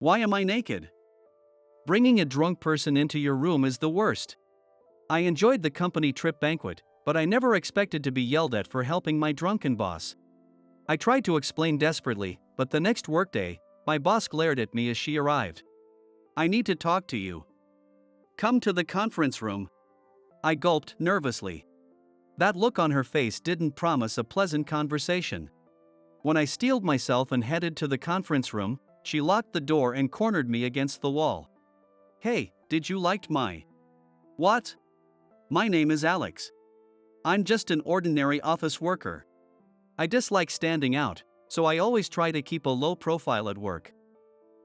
Why am I naked? Bringing a drunk person into your room is the worst. I enjoyed the company trip banquet, but I never expected to be yelled at for helping my drunken boss. I tried to explain desperately, but the next workday, my boss glared at me as she arrived. I need to talk to you. Come to the conference room. I gulped nervously. That look on her face didn't promise a pleasant conversation. When I steeled myself and headed to the conference room, she locked the door and cornered me against the wall. Hey, did you like my... What? My name is Alex. I'm just an ordinary office worker. I dislike standing out, so I always try to keep a low profile at work.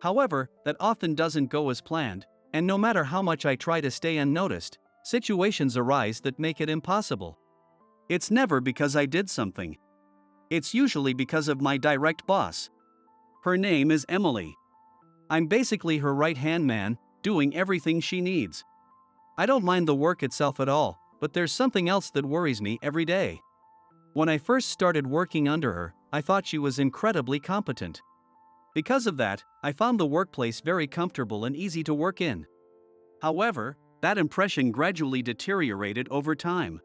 However, that often doesn't go as planned, and no matter how much I try to stay unnoticed, situations arise that make it impossible. It's never because I did something. It's usually because of my direct boss. Her name is Emily. I'm basically her right-hand man, doing everything she needs. I don't mind the work itself at all, but there's something else that worries me every day. When I first started working under her, I thought she was incredibly competent. Because of that, I found the workplace very comfortable and easy to work in. However, that impression gradually deteriorated over time.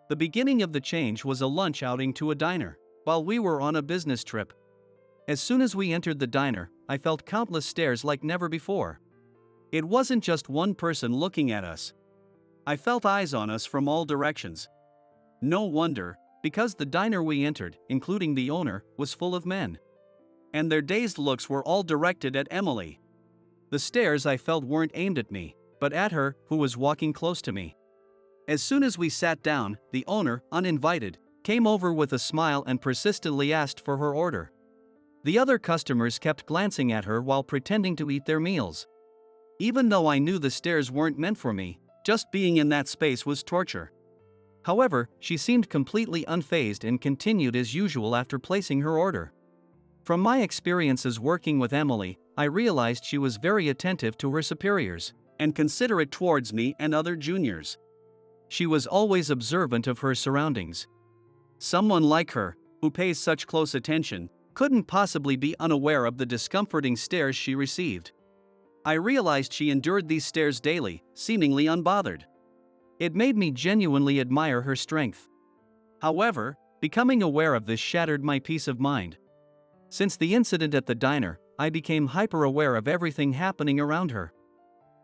The beginning of the change was a lunch outing to a diner, while we were on a business trip. As soon as we entered the diner, I felt countless stares like never before. It wasn't just one person looking at us. I felt eyes on us from all directions. No wonder, because the diner we entered, including the owner, was full of men. And their dazed looks were all directed at Emily. The stares I felt weren't aimed at me, but at her, who was walking close to me. As soon as we sat down, the owner, uninvited, came over with a smile and persistently asked for her order. The other customers kept glancing at her while pretending to eat their meals. Even though I knew the stares weren't meant for me, just being in that space was torture. However, she seemed completely unfazed and continued as usual after placing her order. From my experiences working with Emily, I realized she was very attentive to her superiors, and considerate towards me and other juniors. She was always observant of her surroundings. Someone like her, who pays such close attention, couldn't possibly be unaware of the discomforting stares she received. I realized she endured these stares daily, seemingly unbothered. It made me genuinely admire her strength. However, becoming aware of this shattered my peace of mind. Since the incident at the diner, I became hyper-aware of everything happening around her.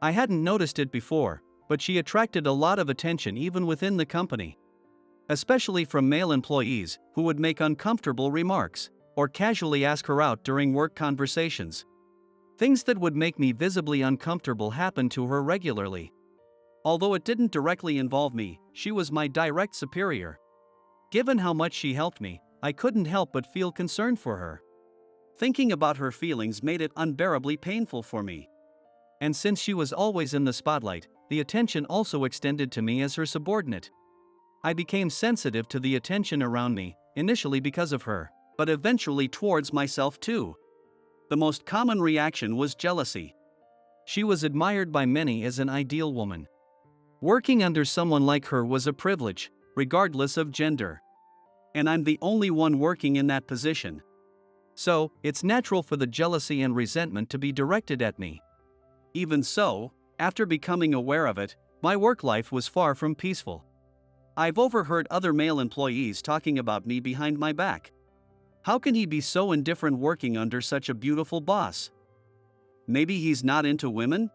I hadn't noticed it before, but she attracted a lot of attention even within the company. Especially from male employees, who would make uncomfortable remarks, or casually ask her out during work conversations. Things that would make me visibly uncomfortable happened to her regularly. Although it didn't directly involve me, she was my direct superior. Given how much she helped me, I couldn't help but feel concerned for her. Thinking about her feelings made it unbearably painful for me. And since she was always in the spotlight, the attention also extended to me as her subordinate. I became sensitive to the attention around me, initially because of her, but eventually towards myself too. The most common reaction was jealousy. She was admired by many as an ideal woman. Working under someone like her was a privilege, regardless of gender. And I'm the only one working in that position. So, it's natural for the jealousy and resentment to be directed at me. Even so, after becoming aware of it, my work life was far from peaceful. I've overheard other male employees talking about me behind my back. How can he be so indifferent working under such a beautiful boss? Maybe he's not into women?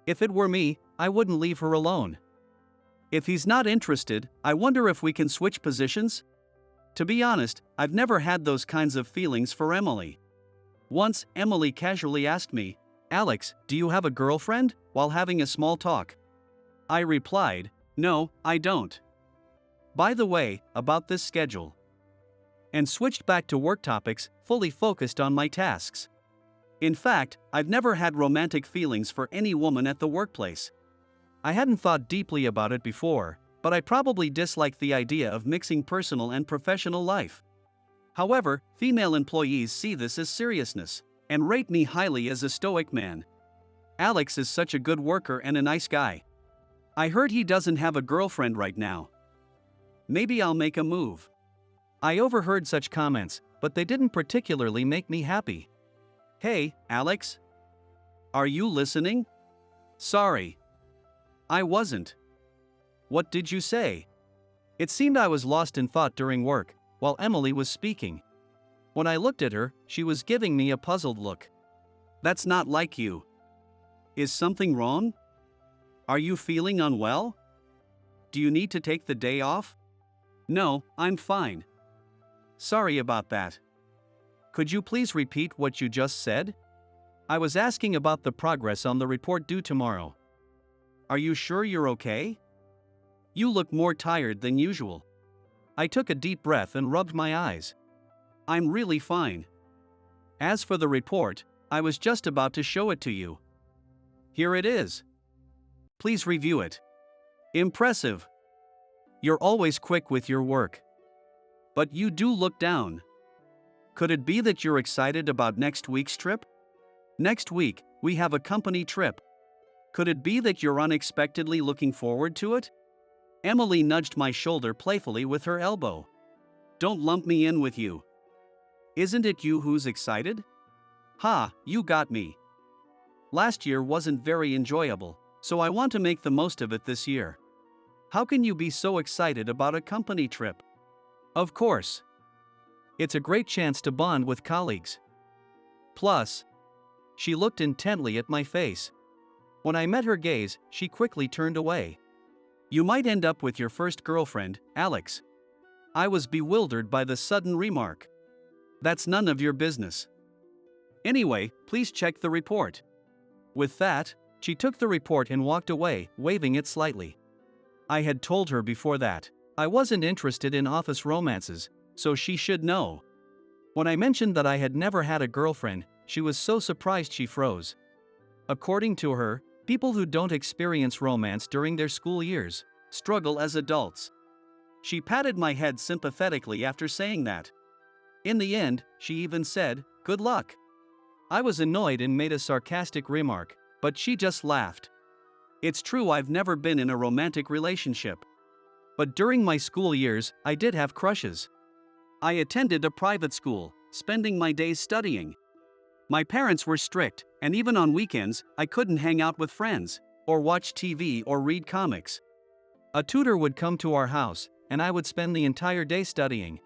If it were me, I wouldn't leave her alone. If he's not interested, I wonder if we can switch positions? To be honest, I've never had those kinds of feelings for Emily. Once, Emily casually asked me, "Alex, do you have a girlfriend?" while having a small talk. I replied, "No, I don't. By the way, about this schedule." And switched back to work topics, fully focused on my tasks. In fact, I've never had romantic feelings for any woman at the workplace. I hadn't thought deeply about it before, but I probably disliked the idea of mixing personal and professional life. However, female employees see this as seriousness, and rate me highly as a stoic man. Alex is such a good worker and a nice guy. I heard he doesn't have a girlfriend right now. Maybe I'll make a move. I overheard such comments, but they didn't particularly make me happy. "Hey, Alex. Are you listening? Sorry. I wasn't. What did you say? It seemed I was lost in thought during work, while Emily was speaking. When I looked at her, she was giving me a puzzled look. That's not like you. Is something wrong? Are you feeling unwell? Do you need to take the day off? No, I'm fine. Sorry about that. Could you please repeat what you just said? I was asking about the progress on the report due tomorrow. Are you sure you're okay? You look more tired than usual. I took a deep breath and rubbed my eyes. I'm really fine. As for the report, I was just about to show it to you. Here it is. Please review it. Impressive. You're always quick with your work. But you do look down. Could it be that you're excited about next week's trip? Next week, we have a company trip. Could it be that you're unexpectedly looking forward to it? Emily nudged my shoulder playfully with her elbow. Don't lump me in with you. Isn't it you who's excited? Ha, you got me. Last year wasn't very enjoyable, so I want to make the most of it this year. How can you be so excited about a company trip? Of course. It's a great chance to bond with colleagues. Plus, she looked intently at my face. When I met her gaze, she quickly turned away. You might end up with your first girlfriend, Alex. I was bewildered by the sudden remark. That's none of your business. Anyway, please check the report. With that, she took the report and walked away, waving it slightly. I had told her before that I wasn't interested in office romances, so she should know. When I mentioned that I had never had a girlfriend, she was so surprised she froze. According to her, people who don't experience romance during their school years struggle as adults. She patted my head sympathetically after saying that. In the end, she even said, "Good luck." I was annoyed and made a sarcastic remark, but she just laughed. It's true I've never been in a romantic relationship. But during my school years, I did have crushes. I attended a private school, spending my days studying. My parents were strict, and even on weekends, I couldn't hang out with friends, or watch TV or read comics. A tutor would come to our house, and I would spend the entire day studying.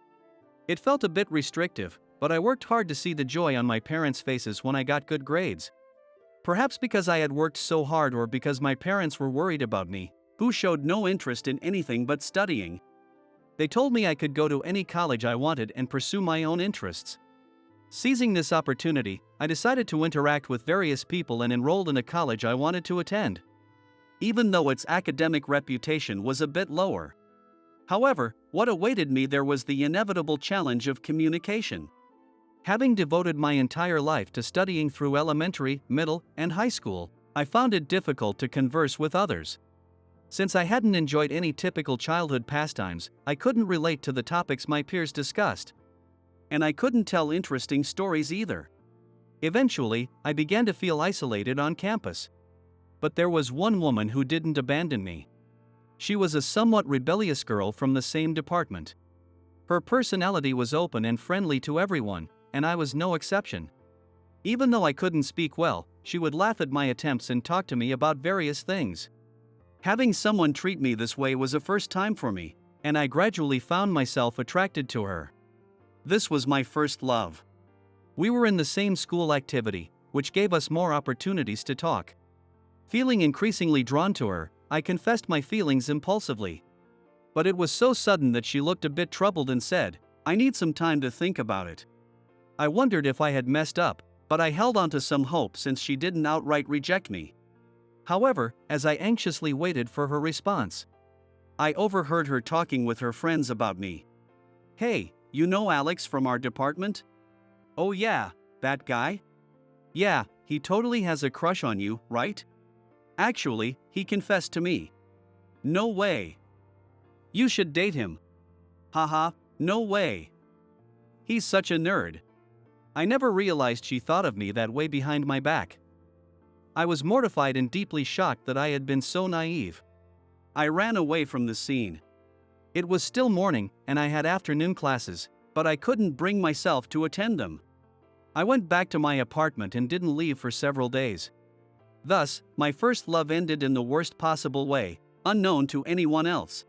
It felt a bit restrictive, but I worked hard to see the joy on my parents' faces when I got good grades. Perhaps because I had worked so hard or because my parents were worried about me, who showed no interest in anything but studying. They told me I could go to any college I wanted and pursue my own interests. Seizing this opportunity, I decided to interact with various people and enrolled in a college I wanted to attend, even though its academic reputation was a bit lower. However, what awaited me there was the inevitable challenge of communication. Having devoted my entire life to studying through elementary, middle, and high school, I found it difficult to converse with others. Since I hadn't enjoyed any typical childhood pastimes, I couldn't relate to the topics my peers discussed. And I couldn't tell interesting stories either. Eventually, I began to feel isolated on campus. But there was one woman who didn't abandon me. She was a somewhat rebellious girl from the same department. Her personality was open and friendly to everyone, and I was no exception. Even though I couldn't speak well, she would laugh at my attempts and talk to me about various things. Having someone treat me this way was a first time for me, and I gradually found myself attracted to her. This was my first love. We were in the same school activity, which gave us more opportunities to talk. Feeling increasingly drawn to her, I confessed my feelings impulsively. But it was so sudden that she looked a bit troubled and said, "I need some time to think about it." I wondered if I had messed up, but I held on to some hope since she didn't outright reject me. However, as I anxiously waited for her response, I overheard her talking with her friends about me. "Hey, you know Alex from our department?" "Oh yeah, that guy?" "Yeah, he totally has a crush on you, right?" "Actually, he confessed to me." "No way. You should date him." "Haha, no way. He's such a nerd." I never realized she thought of me that way behind my back. I was mortified and deeply shocked that I had been so naive. I ran away from the scene. It was still morning, and I had afternoon classes, but I couldn't bring myself to attend them. I went back to my apartment and didn't leave for several days. Thus, my first love ended in the worst possible way, unknown to anyone else.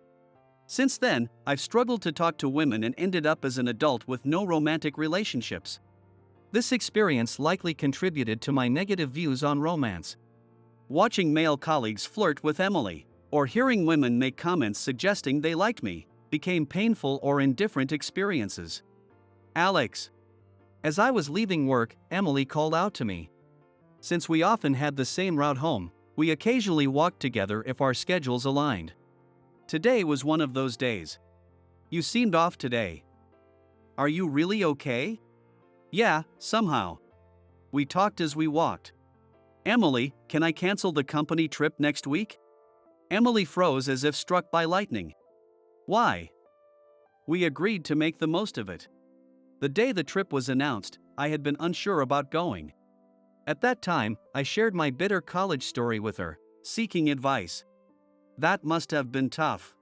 Since then, I've struggled to talk to women and ended up as an adult with no romantic relationships. This experience likely contributed to my negative views on romance. Watching male colleagues flirt with Emily, or hearing women make comments suggesting they like me, became painful or indifferent experiences. Alex. As I was leaving work, Emily called out to me. Since we often had the same route home, we occasionally walked together if our schedules aligned. Today was one of those days. You seemed off today. Are you really okay? Yeah, somehow. We talked as we walked. Emily, can I cancel the company trip next week? Emily froze as if struck by lightning. Why? We agreed to make the most of it. The day the trip was announced, I had been unsure about going. At that time, I shared my bitter college story with her, seeking advice. That must have been tough.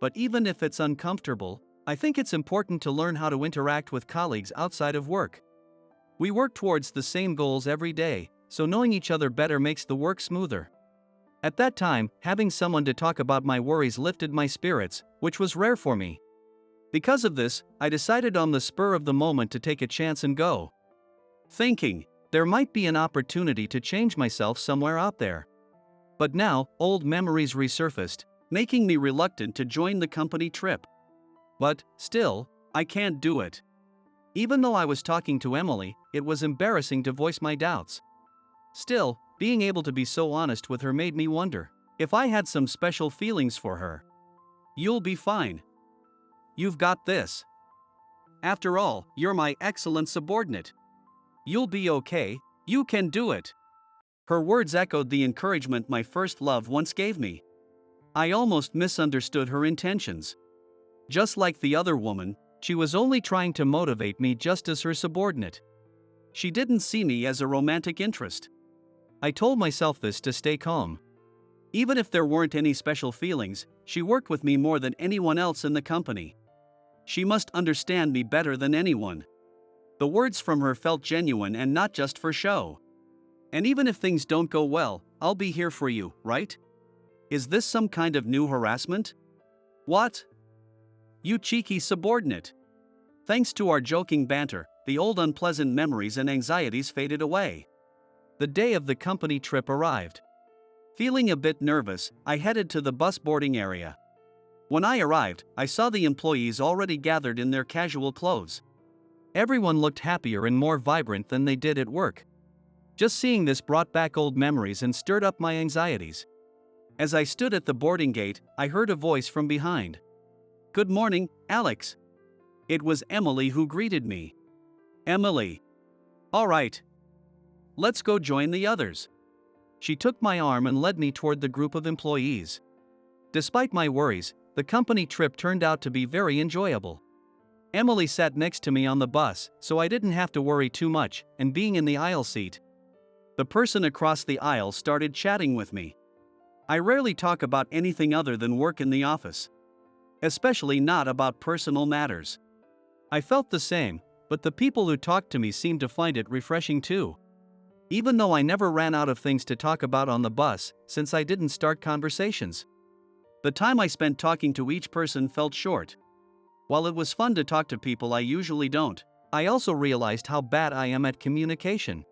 But even if it's uncomfortable, I think it's important to learn how to interact with colleagues outside of work. We work towards the same goals every day, so knowing each other better makes the work smoother. At that time, having someone to talk about my worries lifted my spirits, which was rare for me. Because of this, I decided on the spur of the moment to take a chance and go. Thinking, there might be an opportunity to change myself somewhere out there. But now, old memories resurfaced, making me reluctant to join the company trip. But, still, I can't do it. Even though I was talking to Emily, it was embarrassing to voice my doubts. Still, being able to be so honest with her made me wonder if I had some special feelings for her. You'll be fine. You've got this. After all, you're my excellent subordinate. You'll be okay, you can do it. Her words echoed the encouragement my first love once gave me. I almost misunderstood her intentions. Just like the other woman, she was only trying to motivate me just as her subordinate. She didn't see me as a romantic interest. I told myself this to stay calm. Even if there weren't any special feelings, she worked with me more than anyone else in the company. She must understand me better than anyone. The words from her felt genuine and not just for show. And even if things don't go well, I'll be here for you, right? Is this some kind of new harassment? What? You cheeky subordinate. Thanks to our joking banter, the old unpleasant memories and anxieties faded away. The day of the company trip arrived. Feeling a bit nervous, I headed to the bus boarding area. When I arrived, I saw the employees already gathered in their casual clothes. Everyone looked happier and more vibrant than they did at work. Just seeing this brought back old memories and stirred up my anxieties. As I stood at the boarding gate, I heard a voice from behind. Good morning, Alex. It was Emily who greeted me. Emily. All right. Let's go join the others. She took my arm and led me toward the group of employees. Despite my worries, the company trip turned out to be very enjoyable. Emily sat next to me on the bus, so I didn't have to worry too much, and being in the aisle seat, the person across the aisle started chatting with me. I rarely talk about anything other than work in the office. Especially not about personal matters. I felt the same, but the people who talked to me seemed to find it refreshing too. Even though I never ran out of things to talk about on the bus, since I didn't start conversations. The time I spent talking to each person felt short. While it was fun to talk to people I usually don't, I also realized how bad I am at communication.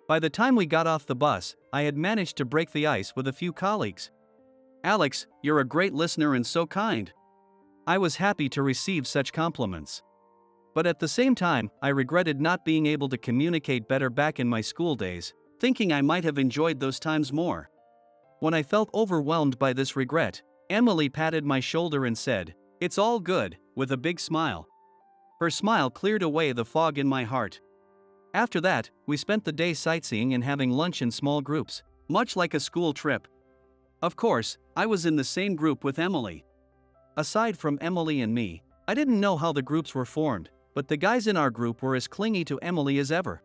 By the time we got off the bus, I had managed to break the ice with a few colleagues. Alex, you're a great listener and so kind. I was happy to receive such compliments. But at the same time, I regretted not being able to communicate better back in my school days, thinking I might have enjoyed those times more. When I felt overwhelmed by this regret, Emily patted my shoulder and said, "It's all good," with a big smile. Her smile cleared away the fog in my heart. After that, we spent the day sightseeing and having lunch in small groups, much like a school trip. Of course, I was in the same group with Emily. Aside from Emily and me, I didn't know how the groups were formed, but the guys in our group were as clingy to Emily as ever.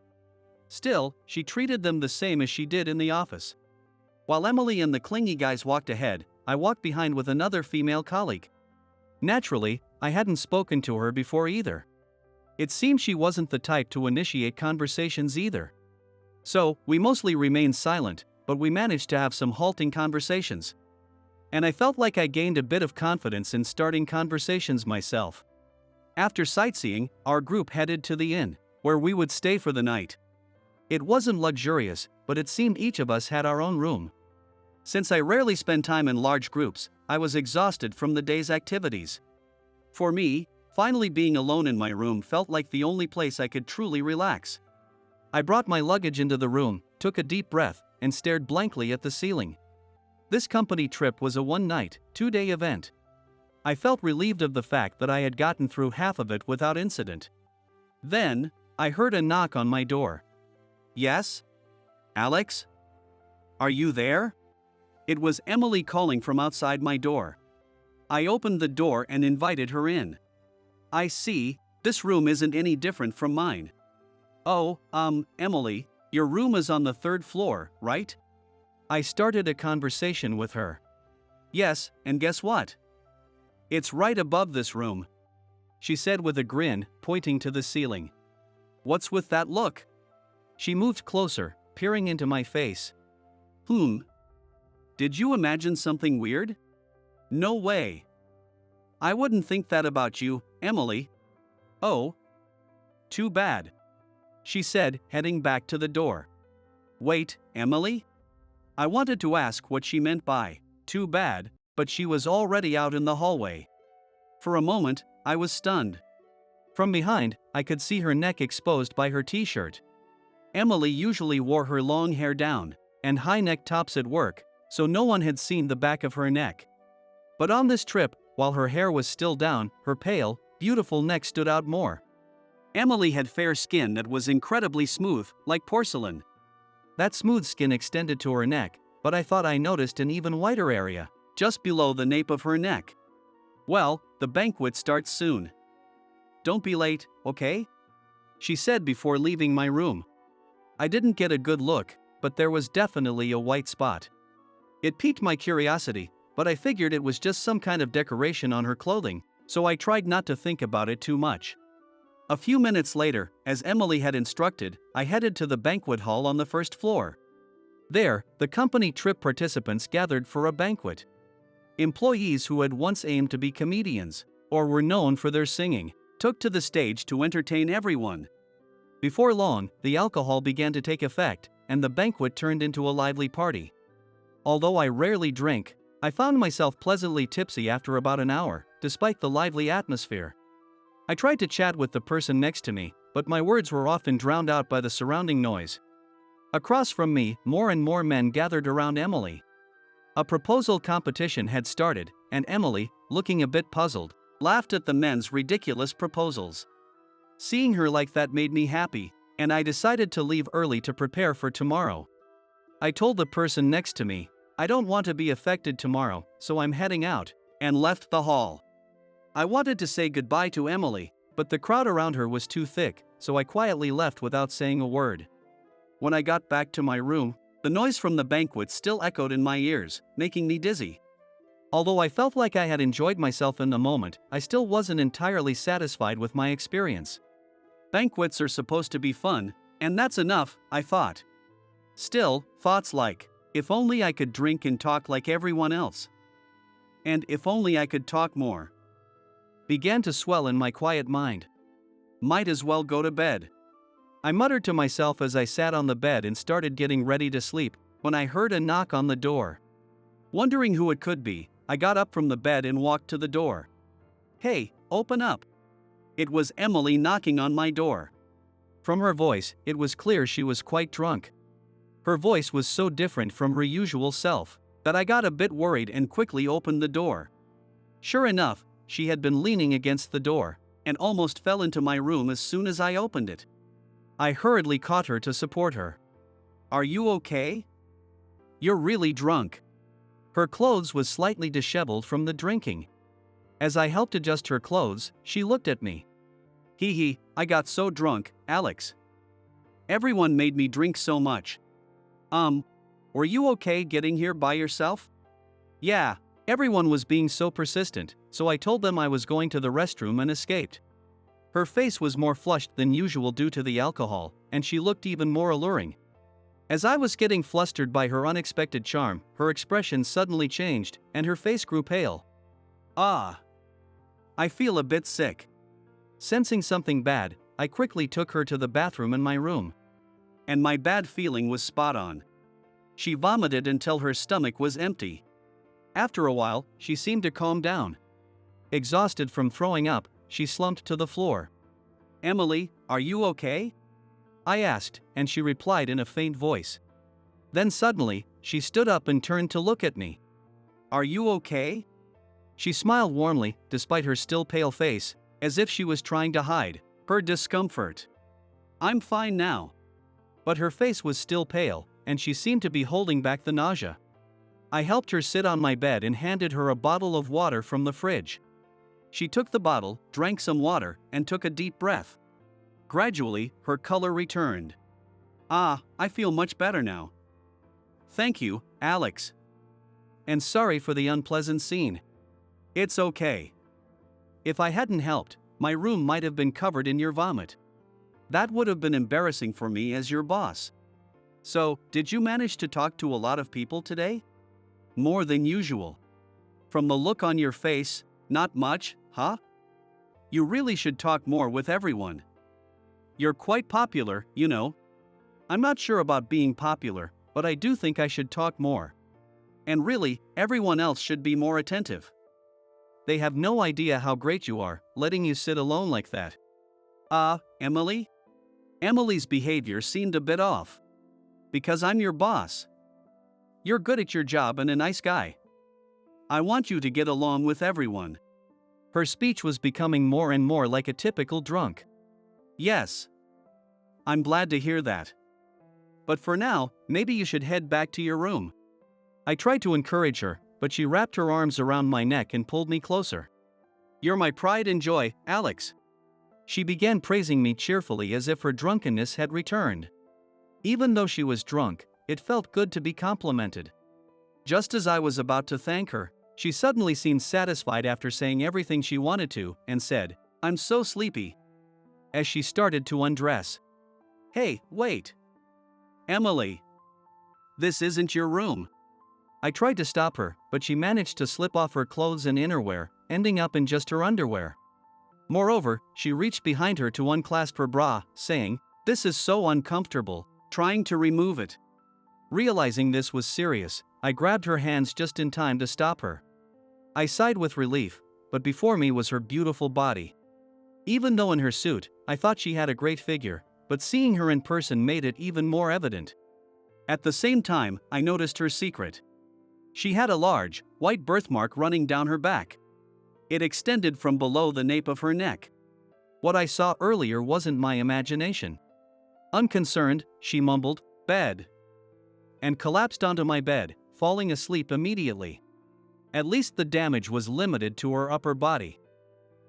Still, she treated them the same as she did in the office. While Emily and the clingy guys walked ahead, I walked behind with another female colleague. Naturally, I hadn't spoken to her before either. It seemed she wasn't the type to initiate conversations either. So, we mostly remained silent, but we managed to have some halting conversations. And I felt like I gained a bit of confidence in starting conversations myself. After sightseeing, our group headed to the inn, where we would stay for the night. It wasn't luxurious, but it seemed each of us had our own room. Since I rarely spend time in large groups, I was exhausted from the day's activities. For me, finally being alone in my room felt like the only place I could truly relax. I brought my luggage into the room, took a deep breath, and stared blankly at the ceiling. This company trip was a one-night, two-day event. I felt relieved of the fact that I had gotten through half of it without incident. Then, I heard a knock on my door. Yes? Alex? Are you there? It was Emily calling from outside my door. I opened the door and invited her in. I see, this room isn't any different from mine. Oh, Emily, your room is on the third floor, right? I started a conversation with her. Yes, and guess what? It's right above this room, she said with a grin, pointing to the ceiling. What's with that look? She moved closer, peering into my face. Did you imagine something weird? No way. I wouldn't think that about you, Emily. Oh. Too bad, she said, heading back to the door. Wait, Emily? I wanted to ask what she meant by too bad, but she was already out in the hallway. For a moment, I was stunned. From behind, I could see her neck exposed by her t-shirt. Emily usually wore her long hair down and high-neck tops at work, so no one had seen the back of her neck. But on this trip, while her hair was still down, her pale, beautiful neck stood out more. Emily had fair skin that was incredibly smooth, like porcelain. That smooth skin extended to her neck, but I thought I noticed an even whiter area, just below the nape of her neck. Well, the banquet starts soon. Don't be late, okay? She said before leaving my room. I didn't get a good look, but there was definitely a white spot. It piqued my curiosity, but I figured it was just some kind of decoration on her clothing, so I tried not to think about it too much. A few minutes later, as Emily had instructed, I headed to the banquet hall on the first floor. There, the company trip participants gathered for a banquet. Employees who had once aimed to be comedians, or were known for their singing, took to the stage to entertain everyone. Before long, the alcohol began to take effect, and the banquet turned into a lively party. Although I rarely drink, I found myself pleasantly tipsy after about an hour, despite the lively atmosphere. I tried to chat with the person next to me, but my words were often drowned out by the surrounding noise. Across from me, more and more men gathered around Emily. A proposal competition had started, and Emily, looking a bit puzzled, laughed at the men's ridiculous proposals. Seeing her like that made me happy, and I decided to leave early to prepare for tomorrow. I told the person next to me, I don't want to be affected tomorrow, so I'm heading out, and left the hall. I wanted to say goodbye to Emily, but the crowd around her was too thick, so I quietly left without saying a word. When I got back to my room, the noise from the banquet still echoed in my ears, making me dizzy. Although I felt like I had enjoyed myself in the moment, I still wasn't entirely satisfied with my experience. Banquets are supposed to be fun, and that's enough, I thought. Still, thoughts like, if only I could drink and talk like everyone else. And if only I could talk more, began to swell in my quiet mind. Might as well go to bed, I muttered to myself as I sat on the bed and started getting ready to sleep, when I heard a knock on the door. Wondering who it could be, I got up from the bed and walked to the door. Hey, open up. It was Emily knocking on my door. From her voice, it was clear she was quite drunk. Her voice was so different from her usual self that I got a bit worried and quickly opened the door. Sure enough, she had been leaning against the door and almost fell into my room as soon as I opened it. I hurriedly caught her to support her. Are you okay? You're really drunk. Her clothes was slightly disheveled from the drinking. As I helped adjust her clothes, she looked at me. Hee, I got so drunk, Alex. Everyone made me drink so much. Were you okay getting here by yourself? Yeah, everyone was being so persistent, so I told them I was going to the restroom and escaped. Her face was more flushed than usual due to the alcohol, and she looked even more alluring. As I was getting flustered by her unexpected charm, her expression suddenly changed, and her face grew pale. Ah! I feel a bit sick. Sensing something bad, I quickly took her to the bathroom in my room. And my bad feeling was spot on. She vomited until her stomach was empty. After a while, she seemed to calm down. Exhausted from throwing up, she slumped to the floor. "Emily, are you okay?" I asked, and she replied in a faint voice. Then suddenly, she stood up and turned to look at me. "Are you okay?" She smiled warmly, despite her still pale face, as if she was trying to hide her discomfort. "I'm fine now." But her face was still pale, and she seemed to be holding back the nausea. I helped her sit on my bed and handed her a bottle of water from the fridge. She took the bottle, drank some water, and took a deep breath. Gradually, her color returned. "Ah, I feel much better now. Thank you, Alex. And sorry for the unpleasant scene." "It's okay. If I hadn't helped, my room might have been covered in your vomit. That would have been embarrassing for me as your boss." "So, did you manage to talk to a lot of people today?" "More than usual." "From the look on your face, not much, huh? You really should talk more with everyone. You're quite popular, you know." "I'm not sure about being popular, but I do think I should talk more. And really, everyone else should be more attentive. They have no idea how great you are, letting you sit alone like that." Emily?" Emily's behavior seemed a bit off. "Because I'm your boss. You're good at your job and a nice guy. I want you to get along with everyone." Her speech was becoming more and more like a typical drunk. "Yes. I'm glad to hear that. But for now, maybe you should head back to your room." I tried to encourage her, but she wrapped her arms around my neck and pulled me closer. "You're my pride and joy, Alex." She began praising me cheerfully as if her drunkenness had returned. Even though she was drunk, it felt good to be complimented. Just as I was about to thank her, she suddenly seemed satisfied after saying everything she wanted to, and said, "I'm so sleepy," as she started to undress. "Hey, wait. Emily. This isn't your room." I tried to stop her, but she managed to slip off her clothes and innerwear, ending up in just her underwear. Moreover, she reached behind her to unclasp her bra, saying, "This is so uncomfortable," trying to remove it. Realizing this was serious, I grabbed her hands just in time to stop her. I sighed with relief, but before me was her beautiful body. Even though in her suit, I thought she had a great figure, but seeing her in person made it even more evident. At the same time, I noticed her secret. She had a large, white birthmark running down her back. It extended from below the nape of her neck. What I saw earlier wasn't my imagination. Unconcerned, she mumbled, "Bed," and collapsed onto my bed, falling asleep immediately. At least the damage was limited to her upper body.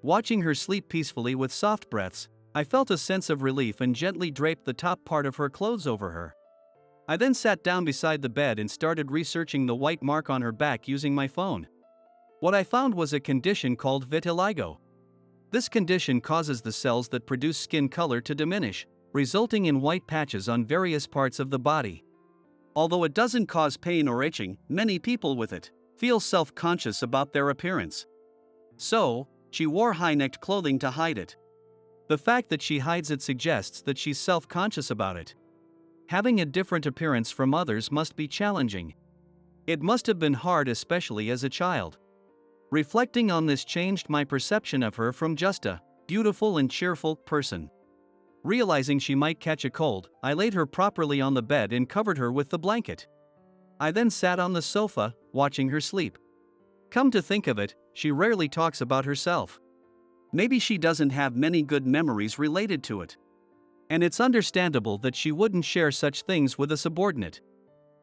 Watching her sleep peacefully with soft breaths, I felt a sense of relief and gently draped the top part of her clothes over her. I then sat down beside the bed and started researching the white mark on her back using my phone. What I found was a condition called vitiligo. This condition causes the cells that produce skin color to diminish, resulting in white patches on various parts of the body. Although it doesn't cause pain or itching, many people with it feel self-conscious about their appearance. So, she wore high-necked clothing to hide it. The fact that she hides it suggests that she's self-conscious about it. Having a different appearance from others must be challenging. It must have been hard, especially as a child. Reflecting on this changed my perception of her from just a beautiful and cheerful person. Realizing she might catch a cold, I laid her properly on the bed and covered her with the blanket. I then sat on the sofa, watching her sleep. Come to think of it, she rarely talks about herself. Maybe she doesn't have many good memories related to it. And it's understandable that she wouldn't share such things with a subordinate.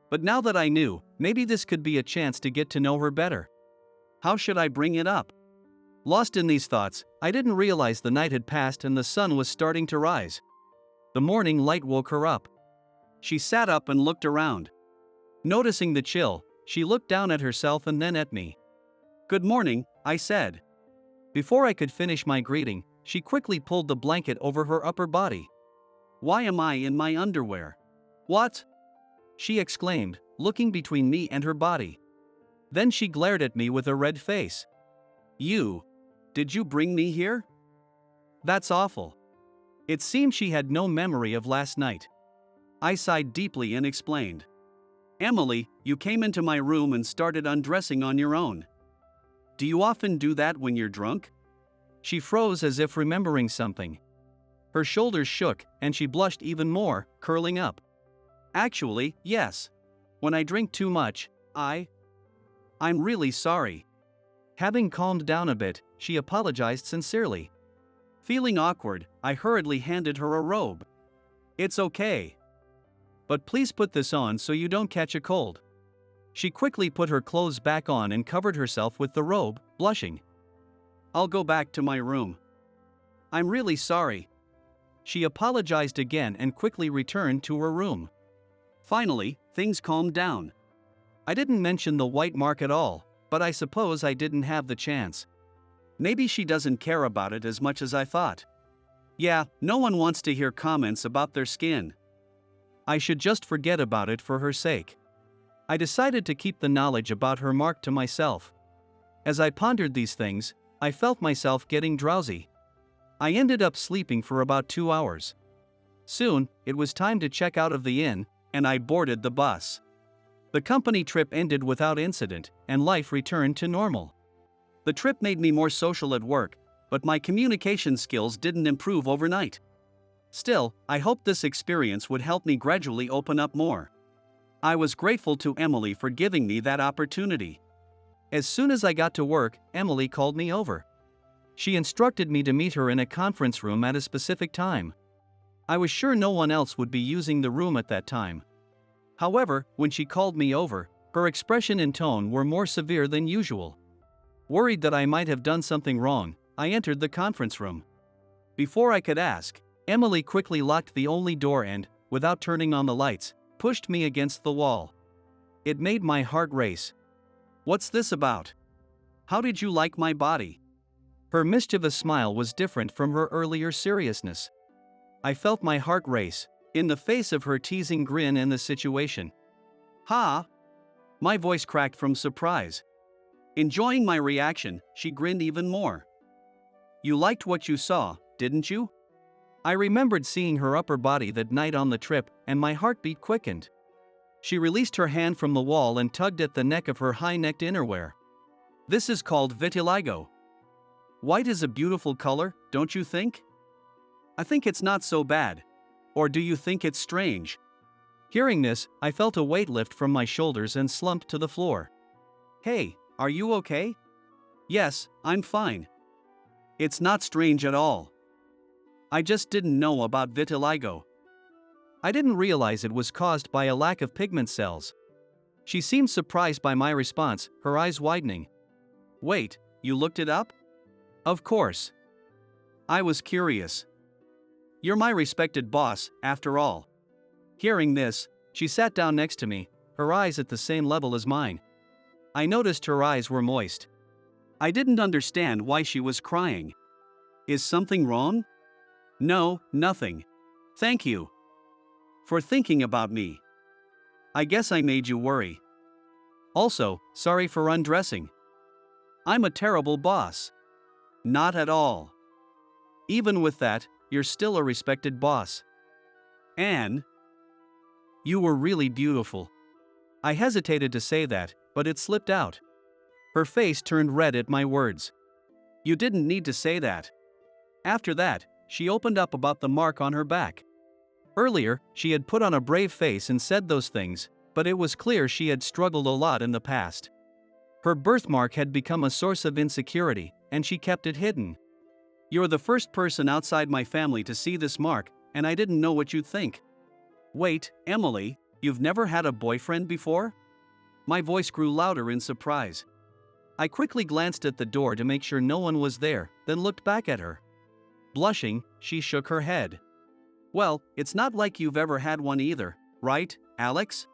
But now that I knew, maybe this could be a chance to get to know her better. How should I bring it up? Lost in these thoughts, I didn't realize the night had passed and the sun was starting to rise. The morning light woke her up. She sat up and looked around. Noticing the chill, she looked down at herself and then at me. "Good morning," I said. Before I could finish my greeting, she quickly pulled the blanket over her upper body. "Why am I in my underwear?" "What?" she exclaimed, looking between me and her body. Then she glared at me with a red face. Did you bring me here? That's awful. It seemed she had no memory of last night. I sighed deeply and explained. Emily, you came into my room and started undressing on your own. Do you often do that when you're drunk? She froze as if remembering something. Her shoulders shook, and she blushed even more, curling up. Actually, yes. When I drink too much, I'm really sorry. Having calmed down a bit, she apologized sincerely. Feeling awkward, I hurriedly handed her a robe. It's okay. But please put this on so you don't catch a cold. She quickly put her clothes back on and covered herself with the robe, blushing. I'll go back to my room. I'm really sorry. She apologized again and quickly returned to her room. Finally, things calmed down. I didn't mention the white mark at all, but I suppose I didn't have the chance. Maybe she doesn't care about it as much as I thought. Yeah, no one wants to hear comments about their skin. I should just forget about it for her sake. I decided to keep the knowledge about her mark to myself. As I pondered these things, I felt myself getting drowsy. I ended up sleeping for about 2 hours. Soon, it was time to check out of the inn, and I boarded the bus. The company trip ended without incident, and life returned to normal. The trip made me more social at work, but my communication skills didn't improve overnight. Still, I hoped this experience would help me gradually open up more. I was grateful to Emily for giving me that opportunity. As soon as I got to work, Emily called me over. She instructed me to meet her in a conference room at a specific time. I was sure no one else would be using the room at that time. However, when she called me over, her expression and tone were more severe than usual. Worried that I might have done something wrong, I entered the conference room. Before I could ask, Emily quickly locked the only door and, without turning on the lights, pushed me against the wall. It made my heart race. What's this about? How did you like my body? Her mischievous smile was different from her earlier seriousness. I felt my heart race, in the face of her teasing grin and the situation. Ha! My voice cracked from surprise. Enjoying my reaction, she grinned even more. You liked what you saw, didn't you? I remembered seeing her upper body that night on the trip, and my heartbeat quickened. She released her hand from the wall and tugged at the neck of her high-necked innerwear. This is called vitiligo. White is a beautiful color, don't you think? I think it's not so bad. Or do you think it's strange? Hearing this, I felt a weight lift from my shoulders and slumped to the floor. Hey, are you okay? Yes, I'm fine. It's not strange at all. I just didn't know about vitiligo. I didn't realize it was caused by a lack of pigment cells. She seemed surprised by my response, her eyes widening. Wait, you looked it up? Of course. I was curious. You're my respected boss, after all. Hearing this, she sat down next to me, her eyes at the same level as mine. I noticed her eyes were moist. I didn't understand why she was crying. Is something wrong? No, nothing. Thank you for thinking about me. I guess I made you worry. Also, sorry for undressing. I'm a terrible boss. Not at all. Even with that, you're still a respected boss. Anne, you were really beautiful. I hesitated to say that, but it slipped out. Her face turned red at my words. You didn't need to say that. After that, she opened up about the mark on her back. Earlier, she had put on a brave face and said those things, but it was clear she had struggled a lot in the past. Her birthmark had become a source of insecurity, and she kept it hidden. You're the first person outside my family to see this mark, and I didn't know what you'd think. Wait, Emily, you've never had a boyfriend before? My voice grew louder in surprise. I quickly glanced at the door to make sure no one was there, then looked back at her. Blushing, she shook her head. Well, it's not like you've ever had one either, right, Alex?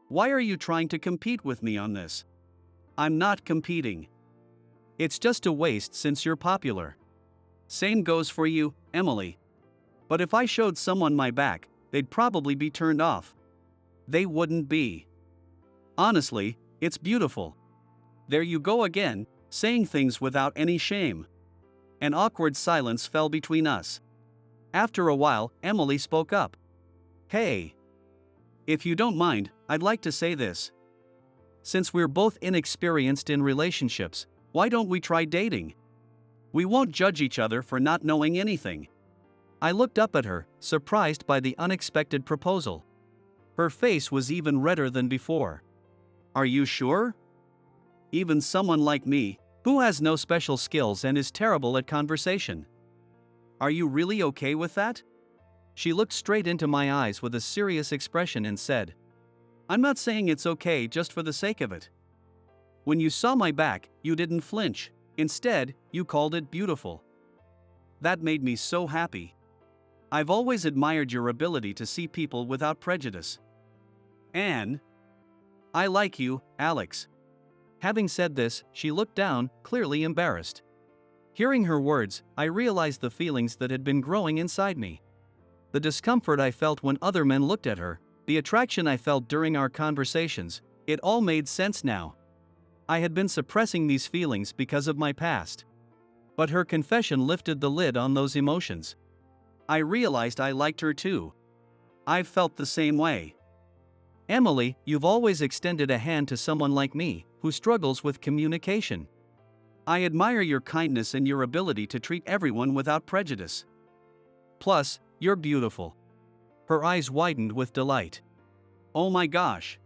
Why are you trying to compete with me on this? I'm not competing. It's just a waste since you're popular. Same goes for you, Emily. But if I showed someone my back, they'd probably be turned off. They wouldn't be. Honestly, it's beautiful. There you go again, saying things without any shame. An awkward silence fell between us. After a while, Emily spoke up. Hey. If you don't mind, I'd like to say this. Since we're both inexperienced in relationships, why don't we try dating? We won't judge each other for not knowing anything. I looked up at her, surprised by the unexpected proposal. Her face was even redder than before. Are you sure? Even someone like me, who has no special skills and is terrible at conversation. Are you really okay with that? She looked straight into my eyes with a serious expression and said, I'm not saying it's okay just for the sake of it. When you saw my back, you didn't flinch. Instead, you called it beautiful. That made me so happy. I've always admired your ability to see people without prejudice. And I like you, Alex. Having said this, she looked down, clearly embarrassed. Hearing her words, I realized the feelings that had been growing inside me. The discomfort I felt when other men looked at her, the attraction I felt during our conversations, it all made sense now. I had been suppressing these feelings because of my past. But her confession lifted the lid on those emotions. I realized I liked her too. I've felt the same way. Emily, you've always extended a hand to someone like me, who struggles with communication. I admire your kindness and your ability to treat everyone without prejudice. Plus, you're beautiful. Her eyes widened with delight. Oh my gosh.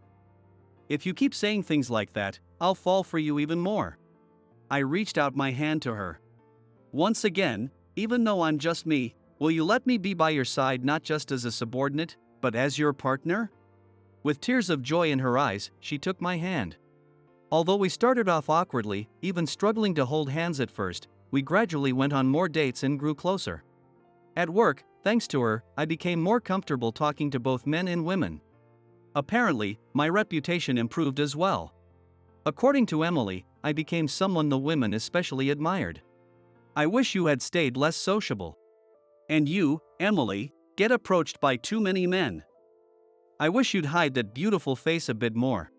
If you keep saying things like that, I'll fall for you even more. I reached out my hand to her. Once again, even though I'm just me, will you let me be by your side not just as a subordinate, but as your partner? With tears of joy in her eyes, she took my hand. Although we started off awkwardly, even struggling to hold hands at first, we gradually went on more dates and grew closer. At work, thanks to her, I became more comfortable talking to both men and women. Apparently, my reputation improved as well. According to Emily, I became someone the women especially admired. I wish you had stayed less sociable. And you, Emily, get approached by too many men. I wish you'd hide that beautiful face a bit more.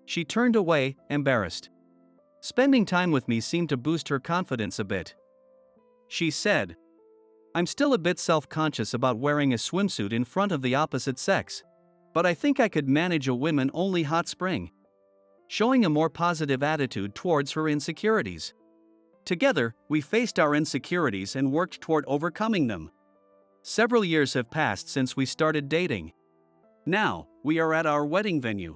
She turned away, embarrassed. Spending time with me seemed to boost her confidence a bit. She said, I'm still a bit self-conscious about wearing a swimsuit in front of the opposite sex, but I think I could manage a women-only hot spring. Showing a more positive attitude towards her insecurities. Together, we faced our insecurities and worked toward overcoming them. Several years have passed since we started dating. Now, we are at our wedding venue.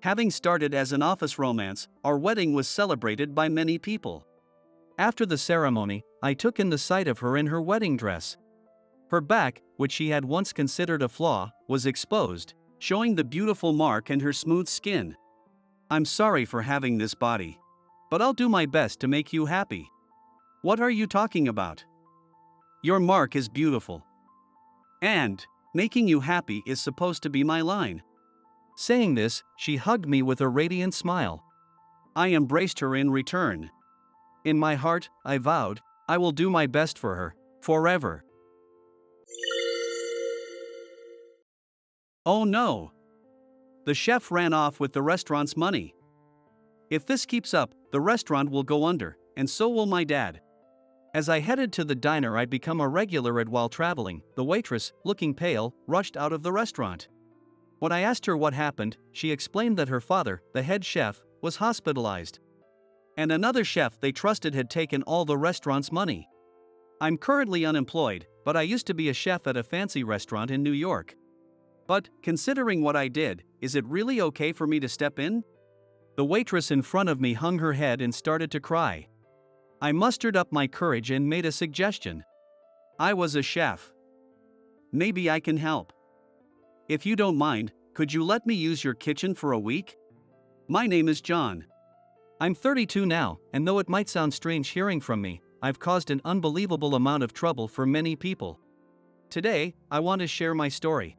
Having started as an office romance, our wedding was celebrated by many people. After the ceremony, I took in the sight of her in her wedding dress. Her back, which she had once considered a flaw, was exposed, showing the beautiful mark and her smooth skin. I'm sorry for having this body. But I'll do my best to make you happy. What are you talking about? Your mark is beautiful. And, making you happy is supposed to be my line. Saying this, she hugged me with a radiant smile. I embraced her in return. In my heart, I vowed, I will do my best for her, forever. Oh no! The chef ran off with the restaurant's money. If this keeps up, the restaurant will go under, and so will my dad. As I headed to the diner I'd become a regular at while traveling, the waitress, looking pale, rushed out of the restaurant. When I asked her what happened, she explained that her father, the head chef, was hospitalized. And another chef they trusted had taken all the restaurant's money. I'm currently unemployed, but I used to be a chef at a fancy restaurant in New York. But, considering what I did, is it really okay for me to step in? The waitress in front of me hung her head and started to cry. I mustered up my courage and made a suggestion. I was a chef. Maybe I can help. If you don't mind, could you let me use your kitchen for a week? My name is John. I'm 32 now, and though it might sound strange hearing from me, I've caused an unbelievable amount of trouble for many people. Today, I want to share my story.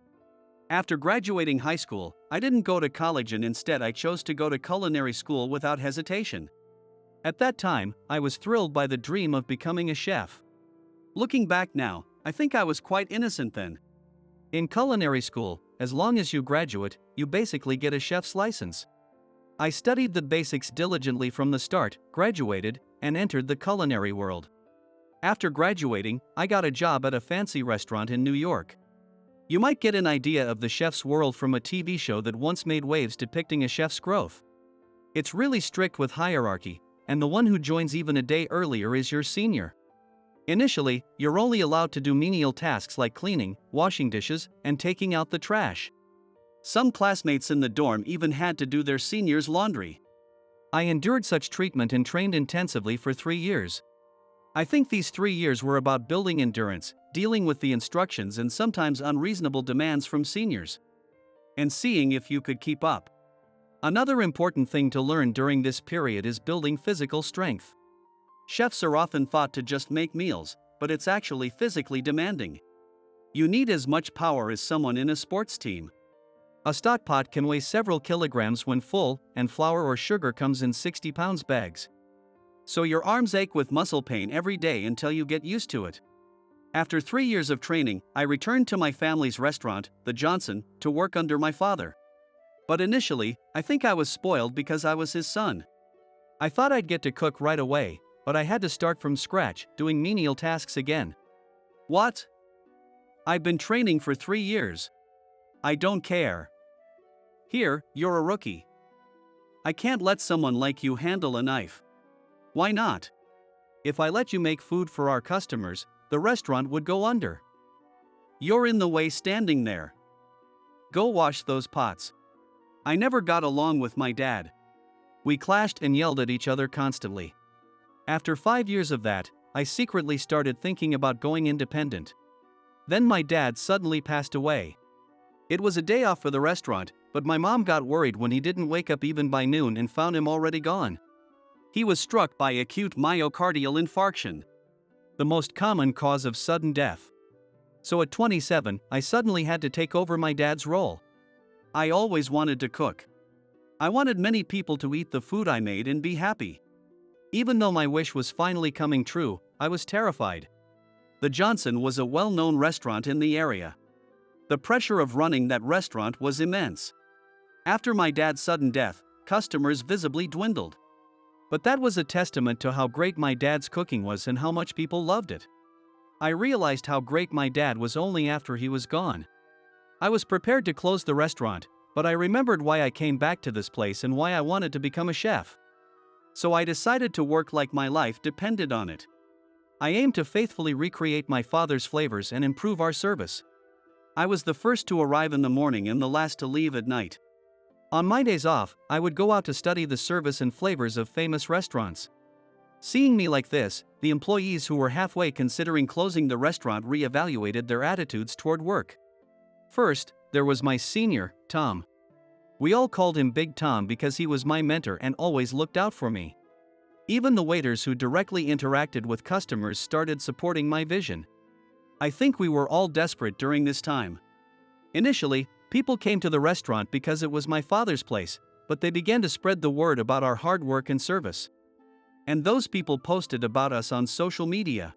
After graduating high school, I didn't go to college and instead I chose to go to culinary school without hesitation. At that time, I was thrilled by the dream of becoming a chef. Looking back now, I think I was quite innocent then. In culinary school, as long as you graduate, you basically get a chef's license. I studied the basics diligently from the start, graduated, and entered the culinary world. After graduating, I got a job at a fancy restaurant in New York. You might get an idea of the chef's world from a TV show that once made waves depicting a chef's growth. It's really strict with hierarchy, and the one who joins even a day earlier is your senior. Initially, you're only allowed to do menial tasks like cleaning, washing dishes, and taking out the trash. Some classmates in the dorm even had to do their seniors' laundry. I endured such treatment and trained intensively for 3 years. I think these 3 years were about building endurance, dealing with the instructions and sometimes unreasonable demands from seniors, and seeing if you could keep up. Another important thing to learn during this period is building physical strength. Chefs are often thought to just make meals, but it's actually physically demanding. You need as much power as someone in a sports team. A stock pot can weigh several kilograms when full, and flour or sugar comes in 60-pound bags. So your arms ache with muscle pain every day until you get used to it. After 3 years of training, I returned to my family's restaurant, the Johnson, to work under my father. But initially, I think I was spoiled because I was his son. I thought I'd get to cook right away, but I had to start from scratch, doing menial tasks again. What? I've been training for 3 years. I don't care. Here, you're a rookie. I can't let someone like you handle a knife. Why not? If I let you make food for our customers, the restaurant would go under. You're in the way standing there. Go wash those pots. I never got along with my dad. We clashed and yelled at each other constantly. After 5 years of that, I secretly started thinking about going independent. Then my dad suddenly passed away. It was a day off for the restaurant, but my mom got worried when he didn't wake up even by noon and found him already gone. He was struck by acute myocardial infarction, the most common cause of sudden death. So at 27, I suddenly had to take over my dad's role. I always wanted to cook. I wanted many people to eat the food I made and be happy. Even though my wish was finally coming true, I was terrified. The Johnson was a well-known restaurant in the area. The pressure of running that restaurant was immense. After my dad's sudden death, customers visibly dwindled. But that was a testament to how great my dad's cooking was and how much people loved it. I realized how great my dad was only after he was gone. I was prepared to close the restaurant, but I remembered why I came back to this place and why I wanted to become a chef. So I decided to work like my life depended on it. I aimed to faithfully recreate my father's flavors and improve our service. I was the first to arrive in the morning and the last to leave at night. On my days off, I would go out to study the service and flavors of famous restaurants. Seeing me like this, the employees who were halfway considering closing the restaurant re-evaluated their attitudes toward work. First, there was my senior, Tom. We all called him Big Tom because he was my mentor and always looked out for me. Even the waiters who directly interacted with customers started supporting my vision. I think we were all desperate during this time. Initially, people came to the restaurant because it was my father's place, but they began to spread the word about our hard work and service. And those people posted about us on social media.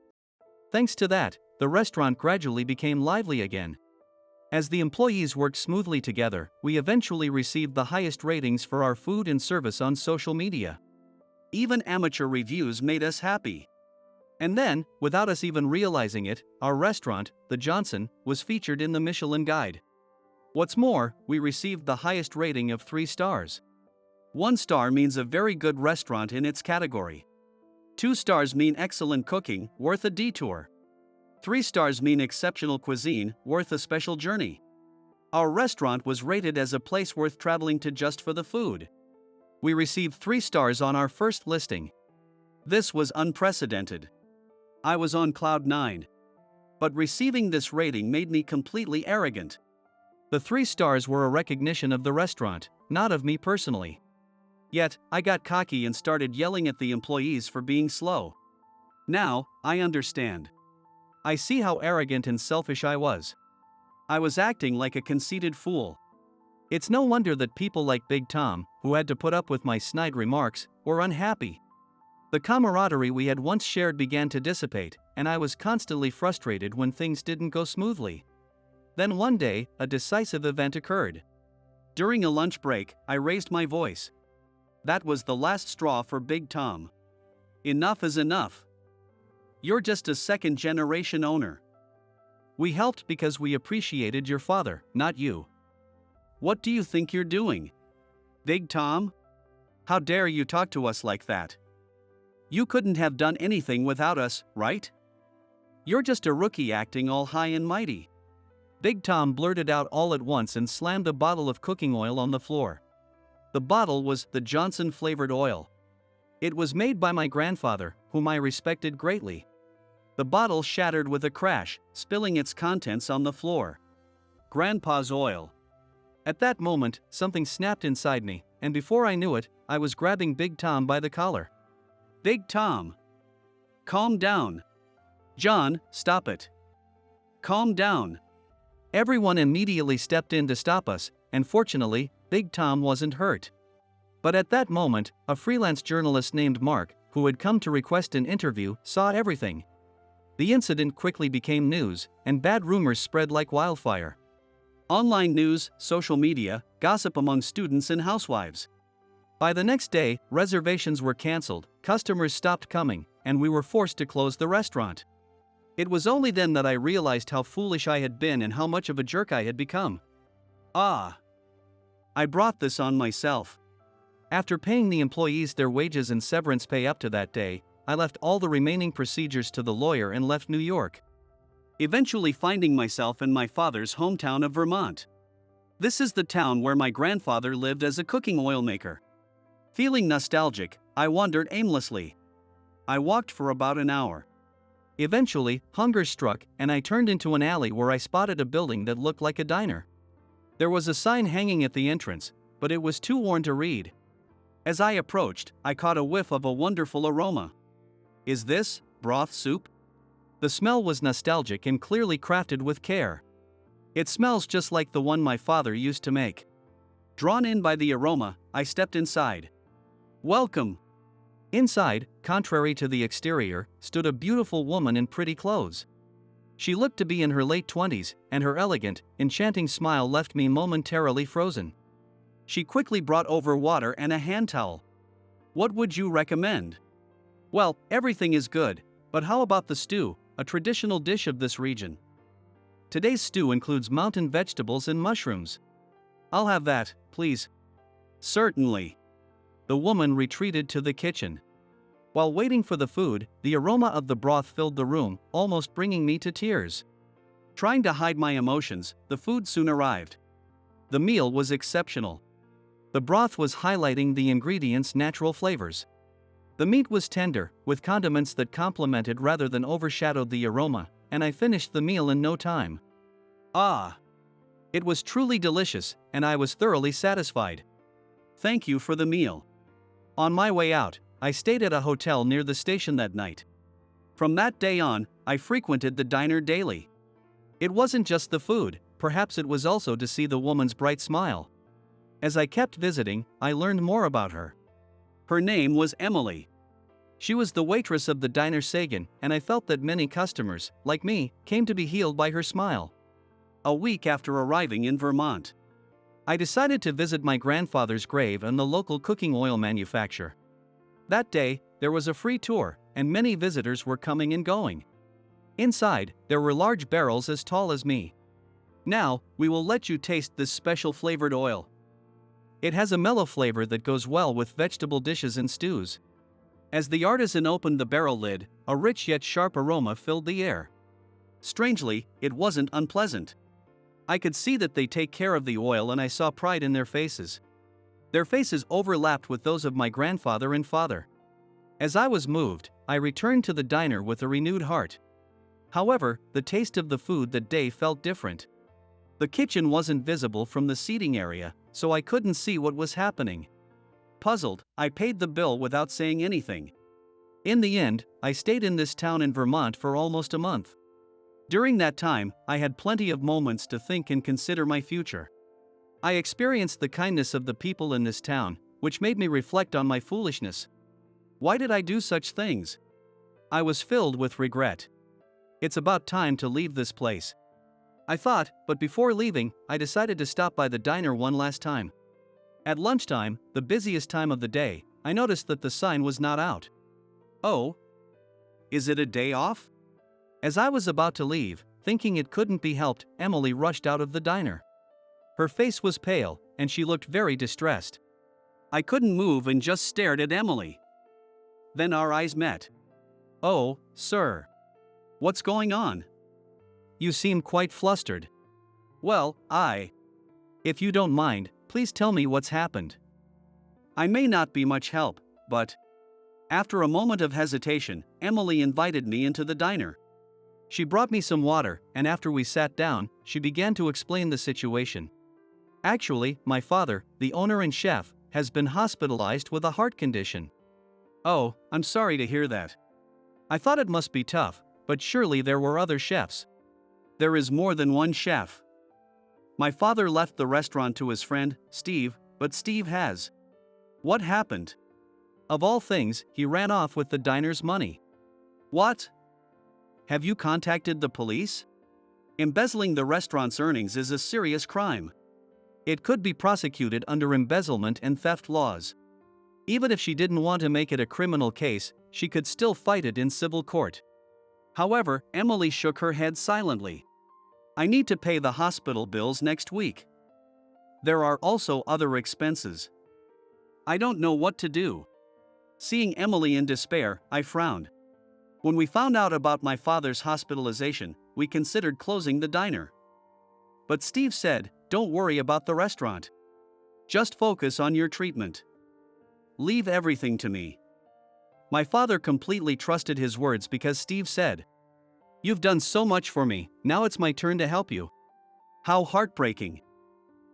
Thanks to that, the restaurant gradually became lively again. As the employees worked smoothly together, we eventually received the highest ratings for our food and service on social media. Even amateur reviews made us happy. And then, without us even realizing it, our restaurant, the Johnson, was featured in the Michelin Guide. What's more, we received the highest rating of 3 stars. 1 star means a very good restaurant in its category. 2 stars mean excellent cooking, worth a detour. 3 stars mean exceptional cuisine, worth a special journey. Our restaurant was rated as a place worth traveling to just for the food. We received 3 stars on our first listing. This was unprecedented. I was on cloud 9. But receiving this rating made me completely arrogant. The 3 stars were a recognition of the restaurant, not of me personally. Yet, I got cocky and started yelling at the employees for being slow. Now, I understand. I see how arrogant and selfish I was. I was acting like a conceited fool. It's no wonder that people like Big Tom, who had to put up with my snide remarks, were unhappy. The camaraderie we had once shared began to dissipate, and I was constantly frustrated when things didn't go smoothly. Then one day, a decisive event occurred. During a lunch break, I raised my voice. That was the last straw for Big Tom. Enough is enough. You're just a second-generation owner. We helped because we appreciated your father, not you. What do you think you're doing? Big Tom? How dare you talk to us like that? You couldn't have done anything without us, right? You're just a rookie acting all high and mighty. Big Tom blurted out all at once and slammed a bottle of cooking oil on the floor. The bottle was the Johnson flavored oil. It was made by my grandfather, whom I respected greatly. The bottle shattered with a crash, spilling its contents on the floor. Grandpa's oil. At that moment, something snapped inside me, and before I knew it, I was grabbing Big Tom by the collar. Big Tom! Calm down. John, stop it. Calm down. Everyone immediately stepped in to stop us, and fortunately, Big Tom wasn't hurt. But at that moment, a freelance journalist named Mark, who had come to request an interview, saw everything. The incident quickly became news, and bad rumors spread like wildfire. Online news, social media, gossip among students and housewives. By the next day, reservations were canceled, customers stopped coming, and we were forced to close the restaurant. It was only then that I realized how foolish I had been and how much of a jerk I had become. I brought this on myself. After paying the employees their wages and severance pay up to that day, I left all the remaining procedures to the lawyer and left New York, eventually finding myself in my father's hometown of Vermont. This is the town where my grandfather lived as a cooking oil maker. Feeling nostalgic, I wandered aimlessly. I walked for about an hour. Eventually, hunger struck, and I turned into an alley where I spotted a building that looked like a diner. There was a sign hanging at the entrance, but it was too worn to read. As I approached, I caught a whiff of a wonderful aroma. Is this broth soup? The smell was nostalgic and clearly crafted with care. It smells just like the one my father used to make. Drawn in by the aroma, I stepped inside. Welcome! Inside, contrary to the exterior, stood a beautiful woman in pretty clothes. She looked to be in her late 20s, and her elegant, enchanting smile left me momentarily frozen. She quickly brought over water and a hand towel. What would you recommend? Well, everything is good, but how about the stew, a traditional dish of this region? Today's stew includes mountain vegetables and mushrooms. I'll have that, please. Certainly. The woman retreated to the kitchen. While waiting for the food, the aroma of the broth filled the room, almost bringing me to tears. Trying to hide my emotions, the food soon arrived. The meal was exceptional. The broth was highlighting the ingredients' natural flavors. The meat was tender, with condiments that complemented rather than overshadowed the aroma, and I finished the meal in no time. It was truly delicious, and I was thoroughly satisfied. Thank you for the meal. On my way out, I stayed at a hotel near the station that night. From that day on, I frequented the diner daily. It wasn't just the food, perhaps it was also to see the woman's bright smile. As I kept visiting, I learned more about her. Her name was Emily. She was the waitress of the diner Sagan, and I felt that many customers, like me, came to be healed by her smile. A week after arriving in Vermont, I decided to visit my grandfather's grave and the local cooking oil manufacturer. That day, there was a free tour, and many visitors were coming and going. Inside, there were large barrels as tall as me. Now, we will let you taste this special flavored oil. It has a mellow flavor that goes well with vegetable dishes and stews. As the artisan opened the barrel lid, a rich yet sharp aroma filled the air. Strangely, it wasn't unpleasant. I could see that they take care of the oil, and I saw pride in their faces. Their faces overlapped with those of my grandfather and father. As I was moved, I returned to the diner with a renewed heart. However, the taste of the food that day felt different. The kitchen wasn't visible from the seating area, so I couldn't see what was happening. Puzzled, I paid the bill without saying anything. In the end, I stayed in this town in Vermont for almost a month. During that time, I had plenty of moments to think and consider my future. I experienced the kindness of the people in this town, which made me reflect on my foolishness. Why did I do such things? I was filled with regret. It's about time to leave this place. I thought, but before leaving, I decided to stop by the diner one last time. At lunchtime, the busiest time of the day, I noticed that the sign was not out. Oh, is it a day off? As I was about to leave, thinking it couldn't be helped, Emily rushed out of the diner. Her face was pale, and she looked very distressed. I couldn't move and just stared at Emily. Then our eyes met. Oh, sir. What's going on? You seem quite flustered. Well, if you don't mind, please tell me what's happened. I may not be much help, but... After a moment of hesitation, Emily invited me into the diner. She brought me some water, and after we sat down, she began to explain the situation. Actually, my father, the owner and chef, has been hospitalized with a heart condition. Oh, I'm sorry to hear that. I thought it must be tough, but surely there were other chefs. There is more than one chef. My father left the restaurant to his friend, Steve, but Steve has. What happened? Of all things, he ran off with the diner's money. What? Have you contacted the police? Embezzling the restaurant's earnings is a serious crime. It could be prosecuted under embezzlement and theft laws. Even if she didn't want to make it a criminal case, she could still fight it in civil court. However, Emily shook her head silently. I need to pay the hospital bills next week. There are also other expenses. I don't know what to do. Seeing Emily in despair, I frowned. When we found out about my father's hospitalization, we considered closing the diner. But Steve said, "Don't worry about the restaurant. Just focus on your treatment. Leave everything to me." My father completely trusted his words because Steve said, "You've done so much for me, now it's my turn to help you." How heartbreaking.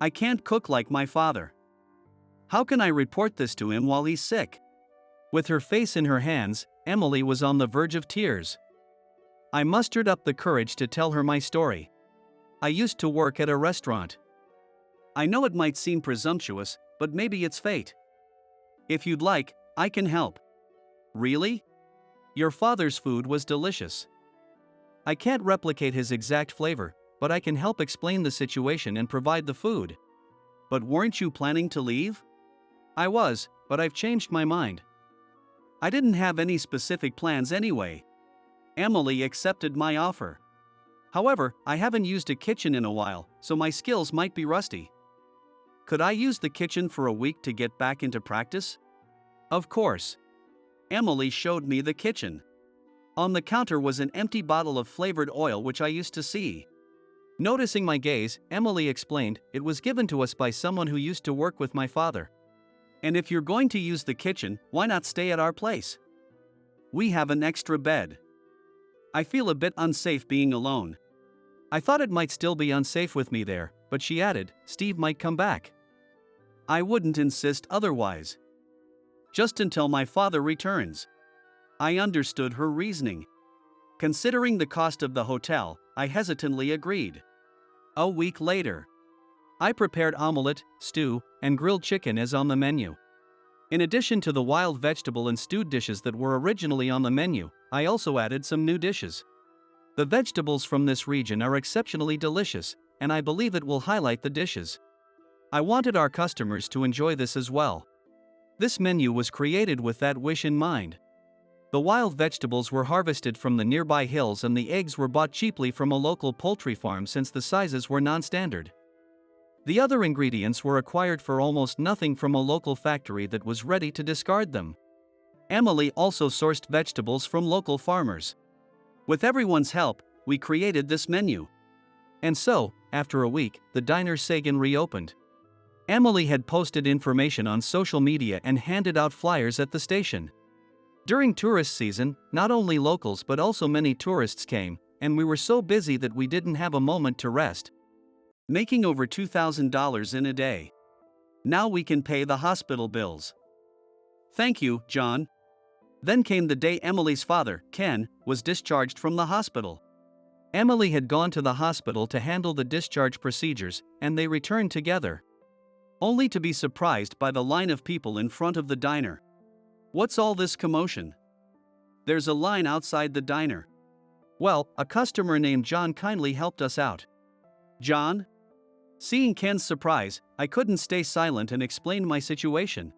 I can't cook like my father. How can I report this to him while he's sick? With her face in her hands, Emily was on the verge of tears. I mustered up the courage to tell her my story. I used to work at a restaurant. I know it might seem presumptuous, but maybe it's fate. If you'd like, I can help. Really? Your father's food was delicious. I can't replicate his exact flavor, but I can help explain the situation and provide the food. But weren't you planning to leave? I was, but I've changed my mind. I didn't have any specific plans anyway. Emily accepted my offer. However, I haven't used a kitchen in a while, so my skills might be rusty. Could I use the kitchen for a week to get back into practice? Of course. Emily showed me the kitchen. On the counter was an empty bottle of flavored oil which I used to see. Noticing my gaze, Emily explained, "It was given to us by someone who used to work with my father. And if you're going to use the kitchen, why not stay at our place? We have an extra bed. I feel a bit unsafe being alone." I thought it might still be unsafe with me there, but she added, "Steve might come back." I wouldn't insist otherwise. Just until my father returns. I understood her reasoning. Considering the cost of the hotel, I hesitantly agreed. A week later, I prepared omelette, stew, and grilled chicken as on the menu. In addition to the wild vegetable and stewed dishes that were originally on the menu, I also added some new dishes. The vegetables from this region are exceptionally delicious, and I believe it will highlight the dishes. I wanted our customers to enjoy this as well. This menu was created with that wish in mind. The wild vegetables were harvested from the nearby hills and the eggs were bought cheaply from a local poultry farm since the sizes were non-standard. The other ingredients were acquired for almost nothing from a local factory that was ready to discard them. Emily also sourced vegetables from local farmers. With everyone's help, we created this menu. And so, after a week, the diner Sagan reopened. Emily had posted information on social media and handed out flyers at the station. During tourist season, not only locals but also many tourists came, and we were so busy that we didn't have a moment to rest. Making over $2,000 in a day. Now we can pay the hospital bills. Thank you, John. Then came the day Emily's father, Ken, was discharged from the hospital. Emily had gone to the hospital to handle the discharge procedures, and they returned together. Only to be surprised by the line of people in front of the diner. What's all this commotion? There's a line outside the diner. Well, a customer named John kindly helped us out. John? Seeing Ken's surprise, I couldn't stay silent and explained my situation.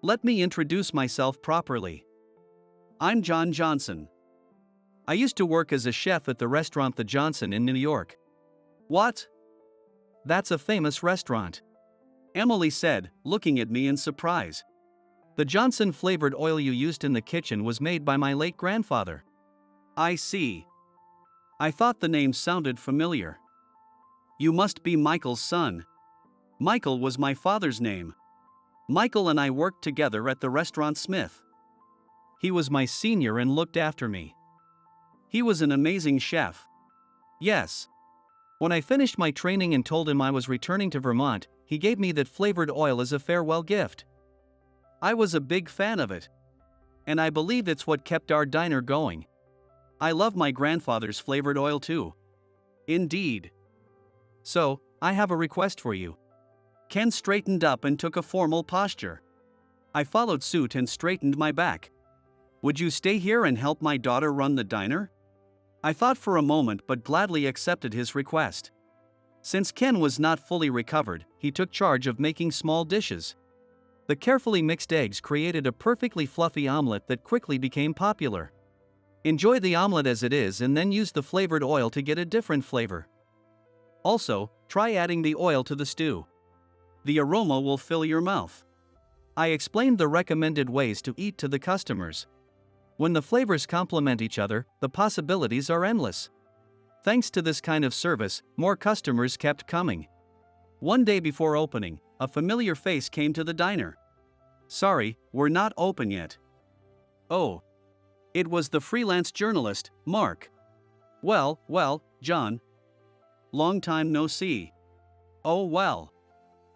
Let me introduce myself properly. I'm John Johnson. I used to work as a chef at the restaurant The Johnson in New York. What? That's a famous restaurant, Emily said, looking at me in surprise. The Johnson flavored oil you used in the kitchen was made by my late grandfather. I see. I thought the name sounded familiar. You must be Michael's son. Michael was my father's name. Michael and I worked together at the restaurant Smith. He was my senior and looked after me. He was an amazing chef. Yes. When I finished my training and told him I was returning to Vermont, he gave me that flavored oil as a farewell gift. I was a big fan of it. And I believe it's what kept our diner going. I love my grandfather's flavored oil too. Indeed. So, I have a request for you. Ken straightened up and took a formal posture. I followed suit and straightened my back. Would you stay here and help my daughter run the diner? I thought for a moment but gladly accepted his request. Since Ken was not fully recovered, he took charge of making small dishes. The carefully mixed eggs created a perfectly fluffy omelet that quickly became popular. Enjoy the omelet as it is and then use the flavored oil to get a different flavor. Also, try adding the oil to the stew. The aroma will fill your mouth. I explained the recommended ways to eat to the customers. When the flavors complement each other, the possibilities are endless. Thanks to this kind of service, more customers kept coming. One day before opening, a familiar face came to the diner. Sorry, we're not open yet. Oh. It was the freelance journalist, Mark. Well, John. Long time no see. Oh well.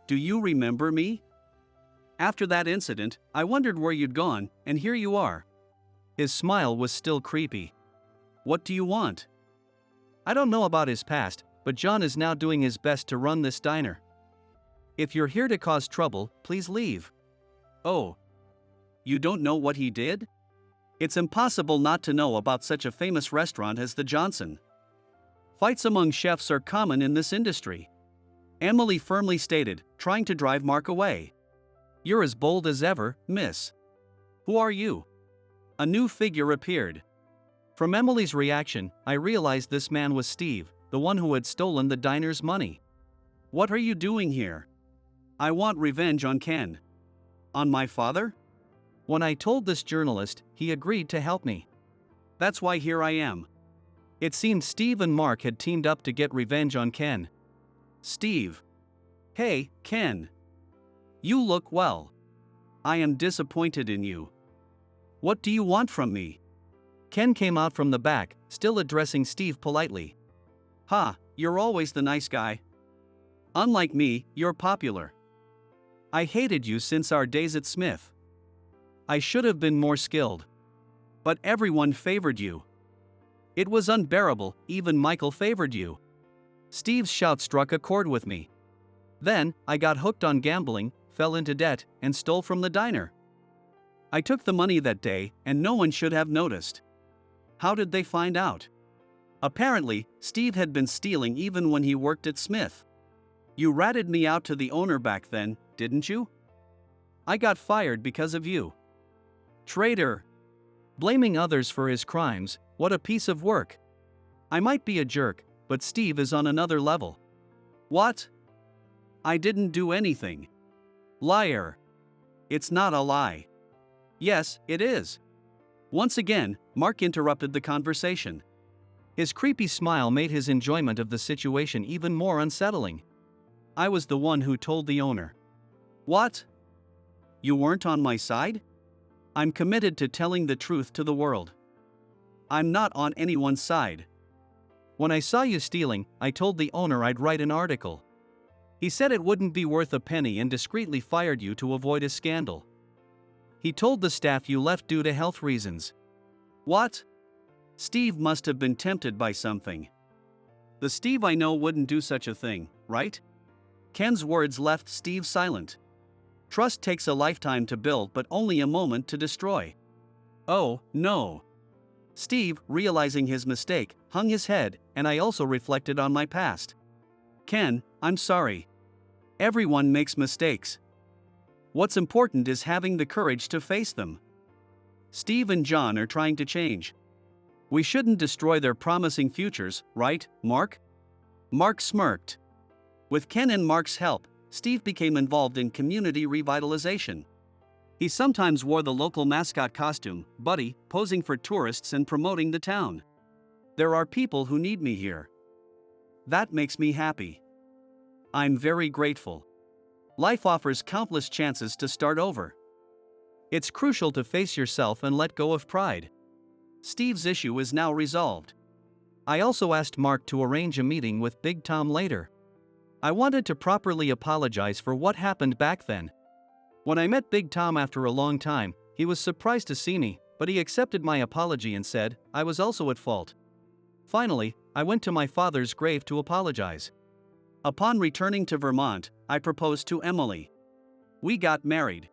Do you remember me? After that incident, I wondered where you'd gone, and here you are. His smile was still creepy. What do you want? I don't know about his past, but John is now doing his best to run this diner. If you're here to cause trouble, please leave. Oh. You don't know what he did? It's impossible not to know about such a famous restaurant as the Johnson. Fights among chefs are common in this industry. Emily firmly stated, trying to drive Mark away. You're as bold as ever, miss. Who are you? A new figure appeared. From Emily's reaction, I realized this man was Steve, the one who had stolen the diner's money. What are you doing here? I want revenge on Ken. On my father? When I told this journalist, he agreed to help me. That's why here I am. It seemed Steve and Mark had teamed up to get revenge on Ken. Steve. Hey, Ken. You look well. I am disappointed in you. What do you want from me? Ken came out from the back, still addressing Steve politely. Ha, you're always the nice guy. Unlike me, you're popular. I hated you since our days at Smith. I should have been more skilled. But everyone favored you. It was unbearable, even Michael favored you. Steve's shout struck a chord with me. Then, I got hooked on gambling, fell into debt, and stole from the diner. I took the money that day, and no one should have noticed. How did they find out? Apparently, Steve had been stealing even when he worked at Smith. You ratted me out to the owner back then, didn't you? I got fired because of you. Traitor! Blaming others for his crimes, what a piece of work. I might be a jerk, but Steve is on another level. What? I didn't do anything. Liar. It's not a lie. Yes, it is. Once again, Mark interrupted the conversation. His creepy smile made his enjoyment of the situation even more unsettling. I was the one who told the owner. What? You weren't on my side? I'm committed to telling the truth to the world. I'm not on anyone's side. When I saw you stealing, I told the owner I'd write an article. He said it wouldn't be worth a penny and discreetly fired you to avoid a scandal. He told the staff you left due to health reasons. What? Steve must have been tempted by something. The Steve I know wouldn't do such a thing, right? Ken's words left Steve silent. Trust takes a lifetime to build but only a moment to destroy. Oh, no. Steve, realizing his mistake, hung his head, and I also reflected on my past. Ken, I'm sorry. Everyone makes mistakes. What's important is having the courage to face them. Steve and John are trying to change. We shouldn't destroy their promising futures, right, Mark? Mark smirked. With Ken and Mark's help, Steve became involved in community revitalization. He sometimes wore the local mascot costume, Buddy, posing for tourists and promoting the town. There are people who need me here. That makes me happy. I'm very grateful. Life offers countless chances to start over. It's crucial to face yourself and let go of pride. Steve's issue is now resolved. I also asked Mark to arrange a meeting with Big Tom later. I wanted to properly apologize for what happened back then. When I met Big Tom after a long time, he was surprised to see me, but he accepted my apology and said I was also at fault. Finally, I went to my father's grave to apologize. Upon returning to Vermont, I proposed to Emily. We got married.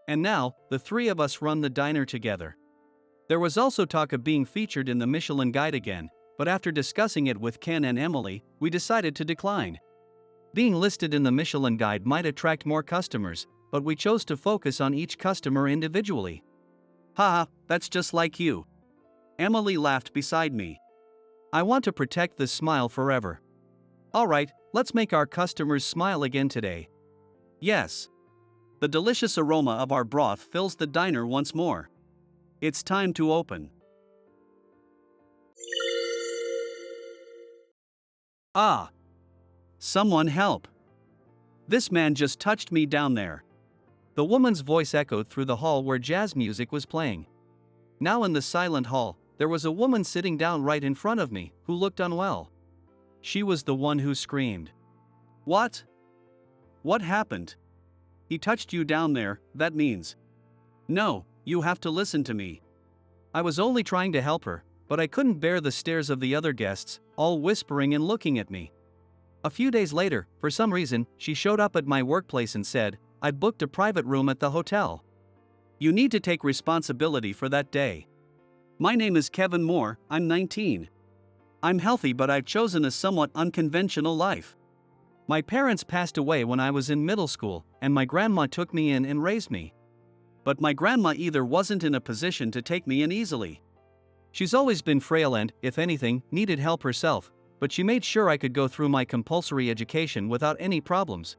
And now, the three of us run the diner together. There was also talk of being featured in the Michelin Guide again, but after discussing it with Ken and Emily, we decided to decline. Being listed in the Michelin Guide might attract more customers, but we chose to focus on each customer individually. Haha, that's just like you. Emily laughed beside me. I want to protect this smile forever. Alright, let's make our customers smile again today. Yes. The delicious aroma of our broth fills the diner once more. It's time to open. Ah! Someone help! This man just touched me down there. The woman's voice echoed through the hall where jazz music was playing. Now in the silent hall, there was a woman sitting down right in front of me, who looked unwell. She was the one who screamed. What? What happened? He touched you down there, that means. No, you have to listen to me. I was only trying to help her, but I couldn't bear the stares of the other guests, all whispering and looking at me. A few days later, for some reason, she showed up at my workplace and said, I booked a private room at the hotel. You need to take responsibility for that day. My name is Kevin Moore, I'm 19. I'm healthy, but I've chosen a somewhat unconventional life. My parents passed away when I was in middle school, and my grandma took me in and raised me. But my grandma either wasn't in a position to take me in easily. She's always been frail and, if anything, needed help herself, but she made sure I could go through my compulsory education without any problems.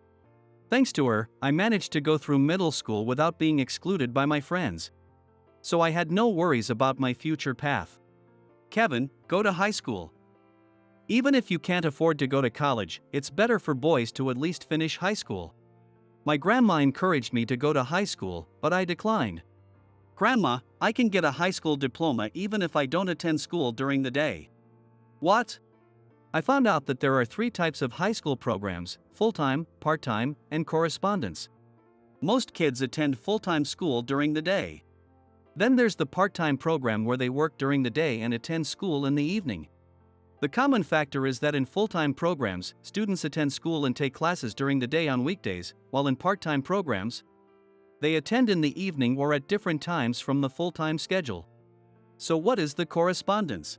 Thanks to her, I managed to go through middle school without being excluded by my friends. So I had no worries about my future path. Kevin, go to high school. Even if you can't afford to go to college, it's better for boys to at least finish high school. My grandma encouraged me to go to high school, but I declined. Grandma, I can get a high school diploma even if I don't attend school during the day. What? I found out that there are 3 types of high school programs: full-time, part-time, and correspondence. Most kids attend full-time school during the day. Then there's the part-time program where they work during the day and attend school in the evening. The common factor is that in full-time programs, students attend school and take classes during the day on weekdays, while in part-time programs, they attend in the evening or at different times from the full-time schedule. So what is the correspondence?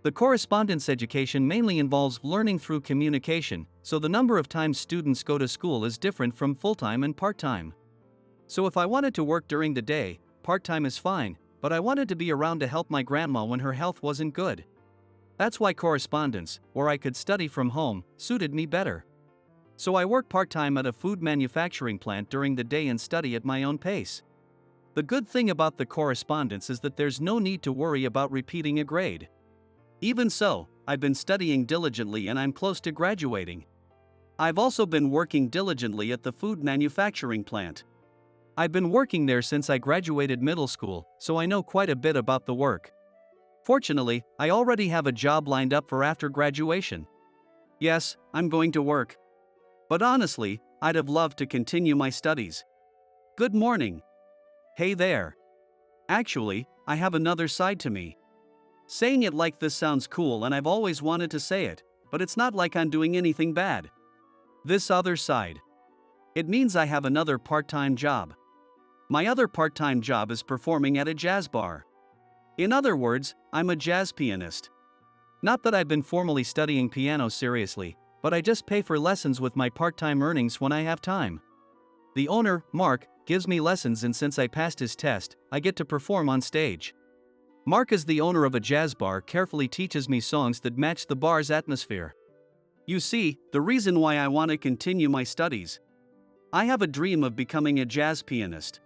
The correspondence education mainly involves learning through communication, so the number of times students go to school is different from full-time and part-time. So if I wanted to work during the day, part-time is fine, but I wanted to be around to help my grandma when her health wasn't good. That's why correspondence, where I could study from home, suited me better. So I work part-time at a food manufacturing plant during the day and study at my own pace. The good thing about the correspondence is that there's no need to worry about repeating a grade. Even so, I've been studying diligently and I'm close to graduating. I've also been working diligently at the food manufacturing plant. I've been working there since I graduated middle school, so I know quite a bit about the work. Fortunately, I already have a job lined up for after graduation. Yes, I'm going to work. But honestly, I'd have loved to continue my studies. Good morning. Hey there. Actually, I have another side to me. Saying it like this sounds cool and I've always wanted to say it, but it's not like I'm doing anything bad. This other side. It means I have another part-time job. My other part-time job is performing at a jazz bar. In other words, I'm a jazz pianist. Not that I've been formally studying piano seriously, but I just pay for lessons with my part-time earnings when I have time. The owner, Mark, gives me lessons, and since I passed his test, I get to perform on stage. Mark is the owner of a jazz bar, carefully teaches me songs that match the bar's atmosphere. You see, the reason why I want to continue my studies. I have a dream of becoming a jazz pianist.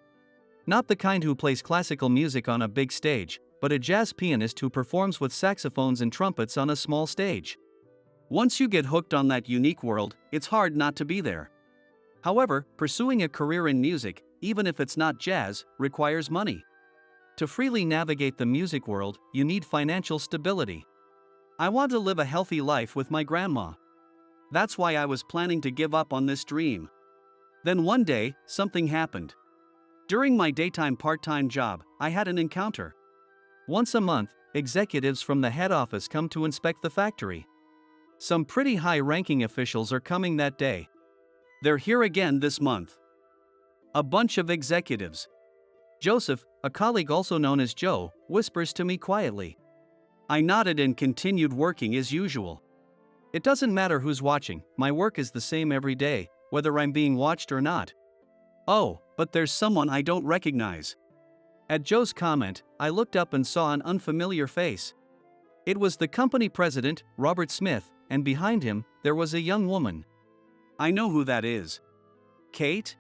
Not the kind who plays classical music on a big stage, but a jazz pianist who performs with saxophones and trumpets on a small stage. Once you get hooked on that unique world, it's hard not to be there. However, pursuing a career in music, even if it's not jazz, requires money. To freely navigate the music world, you need financial stability. I want to live a healthy life with my grandma. That's why I was planning to give up on this dream. Then one day, something happened. During my daytime part-time job, I had an encounter. Once a month, executives from the head office come to inspect the factory. Some pretty high-ranking officials are coming that day. They're here again this month. A bunch of executives. Joseph, a colleague also known as Joe, whispers to me quietly. I nodded and continued working as usual. It doesn't matter who's watching, my work is the same every day, whether I'm being watched or not. Oh, but there's someone I don't recognize. At Joe's comment, I looked up and saw an unfamiliar face. It was the company president, Robert Smith, and behind him, there was a young woman. I know who that is. Kate?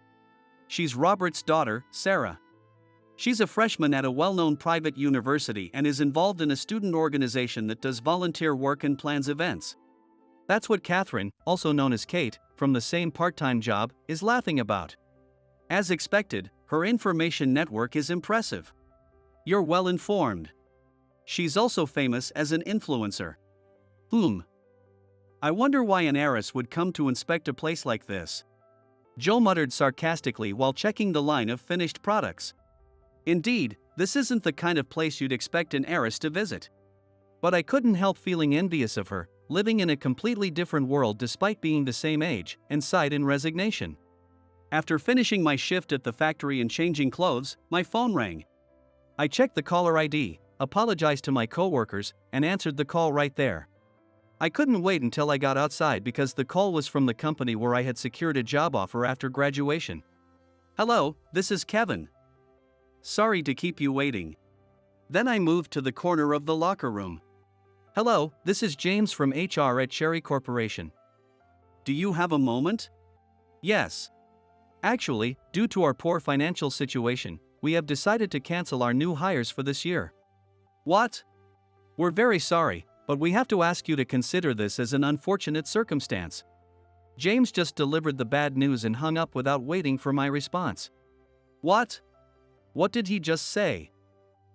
She's Robert's daughter, Sarah. She's a freshman at a well-known private university and is involved in a student organization that does volunteer work and plans events. That's what Catherine, also known as Kate, from the same part-time job, is laughing about. As expected, her information network is impressive. You're well informed. She's also famous as an influencer. I wonder why an heiress would come to inspect a place like this. Joe muttered sarcastically while checking the line of finished products. Indeed, this isn't the kind of place you'd expect an heiress to visit. But I couldn't help feeling envious of her, living in a completely different world despite being the same age, and sighed in resignation. After finishing my shift at the factory and changing clothes, my phone rang. I checked the caller ID, apologized to my coworkers, and answered the call right there. I couldn't wait until I got outside because the call was from the company where I had secured a job offer after graduation. Hello, this is Kevin. Sorry to keep you waiting. Then I moved to the corner of the locker room. Hello, this is James from HR at Cherry Corporation. Do you have a moment? Yes. Actually, due to our poor financial situation, we have decided to cancel our new hires for this year. What? We're very sorry, but we have to ask you to consider this as an unfortunate circumstance. James just delivered the bad news and hung up without waiting for my response. What? What did he just say?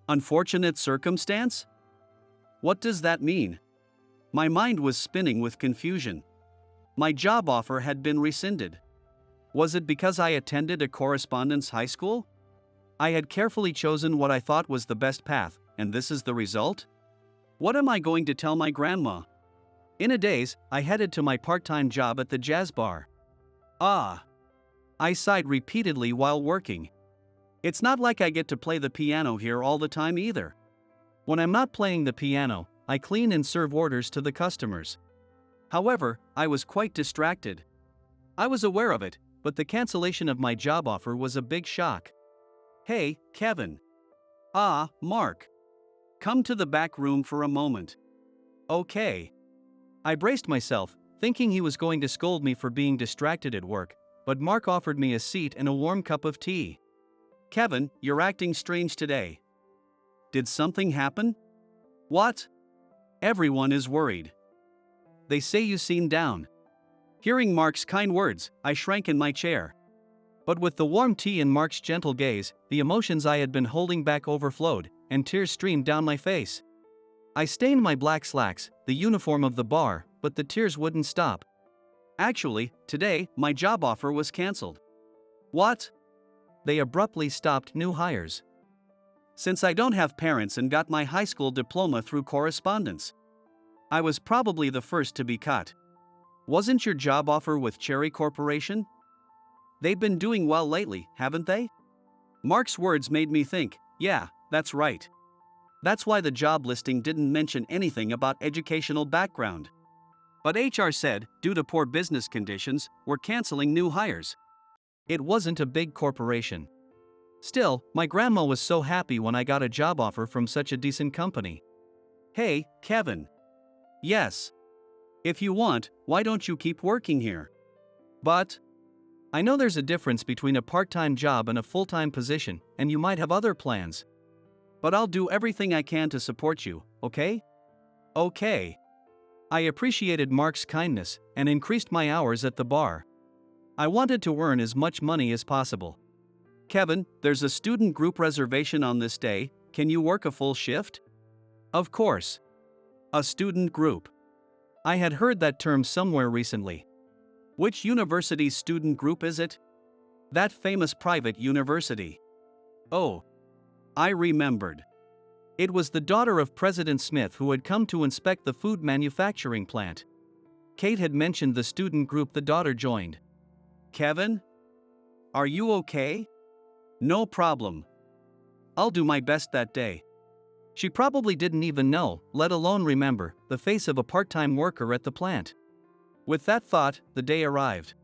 Unfortunate circumstance? What does that mean? My mind was spinning with confusion. My job offer had been rescinded. Was it because I attended a correspondence high school? I had carefully chosen what I thought was the best path, and this is the result? What am I going to tell my grandma? In a daze, I headed to my part-time job at the jazz bar. I sighed repeatedly while working. It's not like I get to play the piano here all the time either. When I'm not playing the piano, I clean and serve orders to the customers. However, I was quite distracted. I was aware of it, but the cancellation of my job offer was a big shock. Hey, Kevin. Mark. Come to the back room for a moment. Okay. I braced myself, thinking he was going to scold me for being distracted at work, but Mark offered me a seat and a warm cup of tea. Kevin, you're acting strange today. Did something happen? What? Everyone is worried. They say you seem down. Hearing Mark's kind words, I shrank in my chair. But with the warm tea and Mark's gentle gaze, the emotions I had been holding back overflowed, and tears streamed down my face. I stained my black slacks, the uniform of the bar, but the tears wouldn't stop. Actually, today, my job offer was canceled. What? They abruptly stopped new hires. Since I don't have parents and got my high school diploma through correspondence, I was probably the first to be cut. Wasn't your job offer with Cherry Corporation? They've been doing well lately, haven't they? Mark's words made me think, yeah, that's right. That's why the job listing didn't mention anything about educational background. But HR said, due to poor business conditions, we're canceling new hires. It wasn't a big corporation. Still, my grandma was so happy when I got a job offer from such a decent company. Hey, Kevin. Yes. If you want, why don't you keep working here? But I know there's a difference between a part-time job and a full-time position, and you might have other plans. But I'll do everything I can to support you, okay? Okay. I appreciated Mark's kindness and increased my hours at the bar. I wanted to earn as much money as possible. Kevin, there's a student group reservation on this day. Can you work a full shift? Of course. A student group. I had heard that term somewhere recently. Which university's student group is it? That famous private university. Oh. I remembered. It was the daughter of President Smith who had come to inspect the food manufacturing plant. Kate had mentioned the student group the daughter joined. Kevin? Are you okay? No problem. I'll do my best that day. She probably didn't even know, let alone remember, the face of a part-time worker at the plant. With that thought, the day arrived.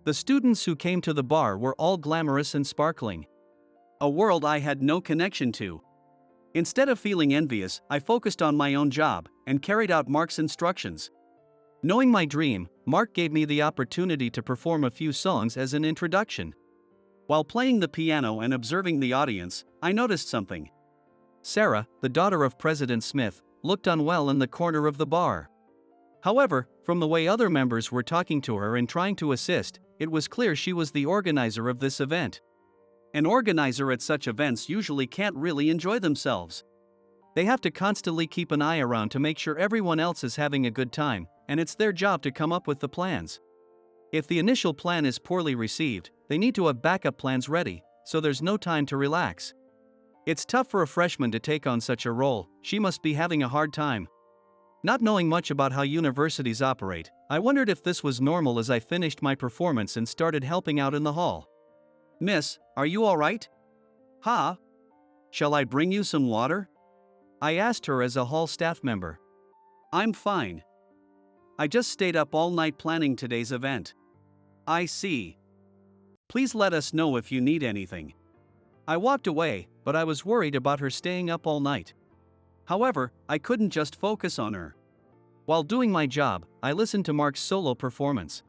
The students who came to the bar were all glamorous and sparkling. A world I had no connection to. Instead of feeling envious, I focused on my own job and carried out Mark's instructions. Knowing my dream, Mark gave me the opportunity to perform a few songs as an introduction. While playing the piano and observing the audience, I noticed something. Sarah, the daughter of President Smith, looked unwell in the corner of the bar. However, from the way other members were talking to her and trying to assist, it was clear she was the organizer of this event. An organizer at such events usually can't really enjoy themselves. They have to constantly keep an eye around to make sure everyone else is having a good time, and it's their job to come up with the plans. If the initial plan is poorly received, they need to have backup plans ready, so there's no time to relax. It's tough for a freshman to take on such a role. She must be having a hard time. Not knowing much about how universities operate, I wondered if this was normal as I finished my performance and started helping out in the hall. Miss, are you all right? Huh? Shall I bring you some water? I asked her as a hall staff member. I'm fine. I just stayed up all night planning today's event. I see. Please let us know if you need anything. I walked away, but I was worried about her staying up all night. However, I couldn't just focus on her. While doing my job, I listened to Mark's solo performance.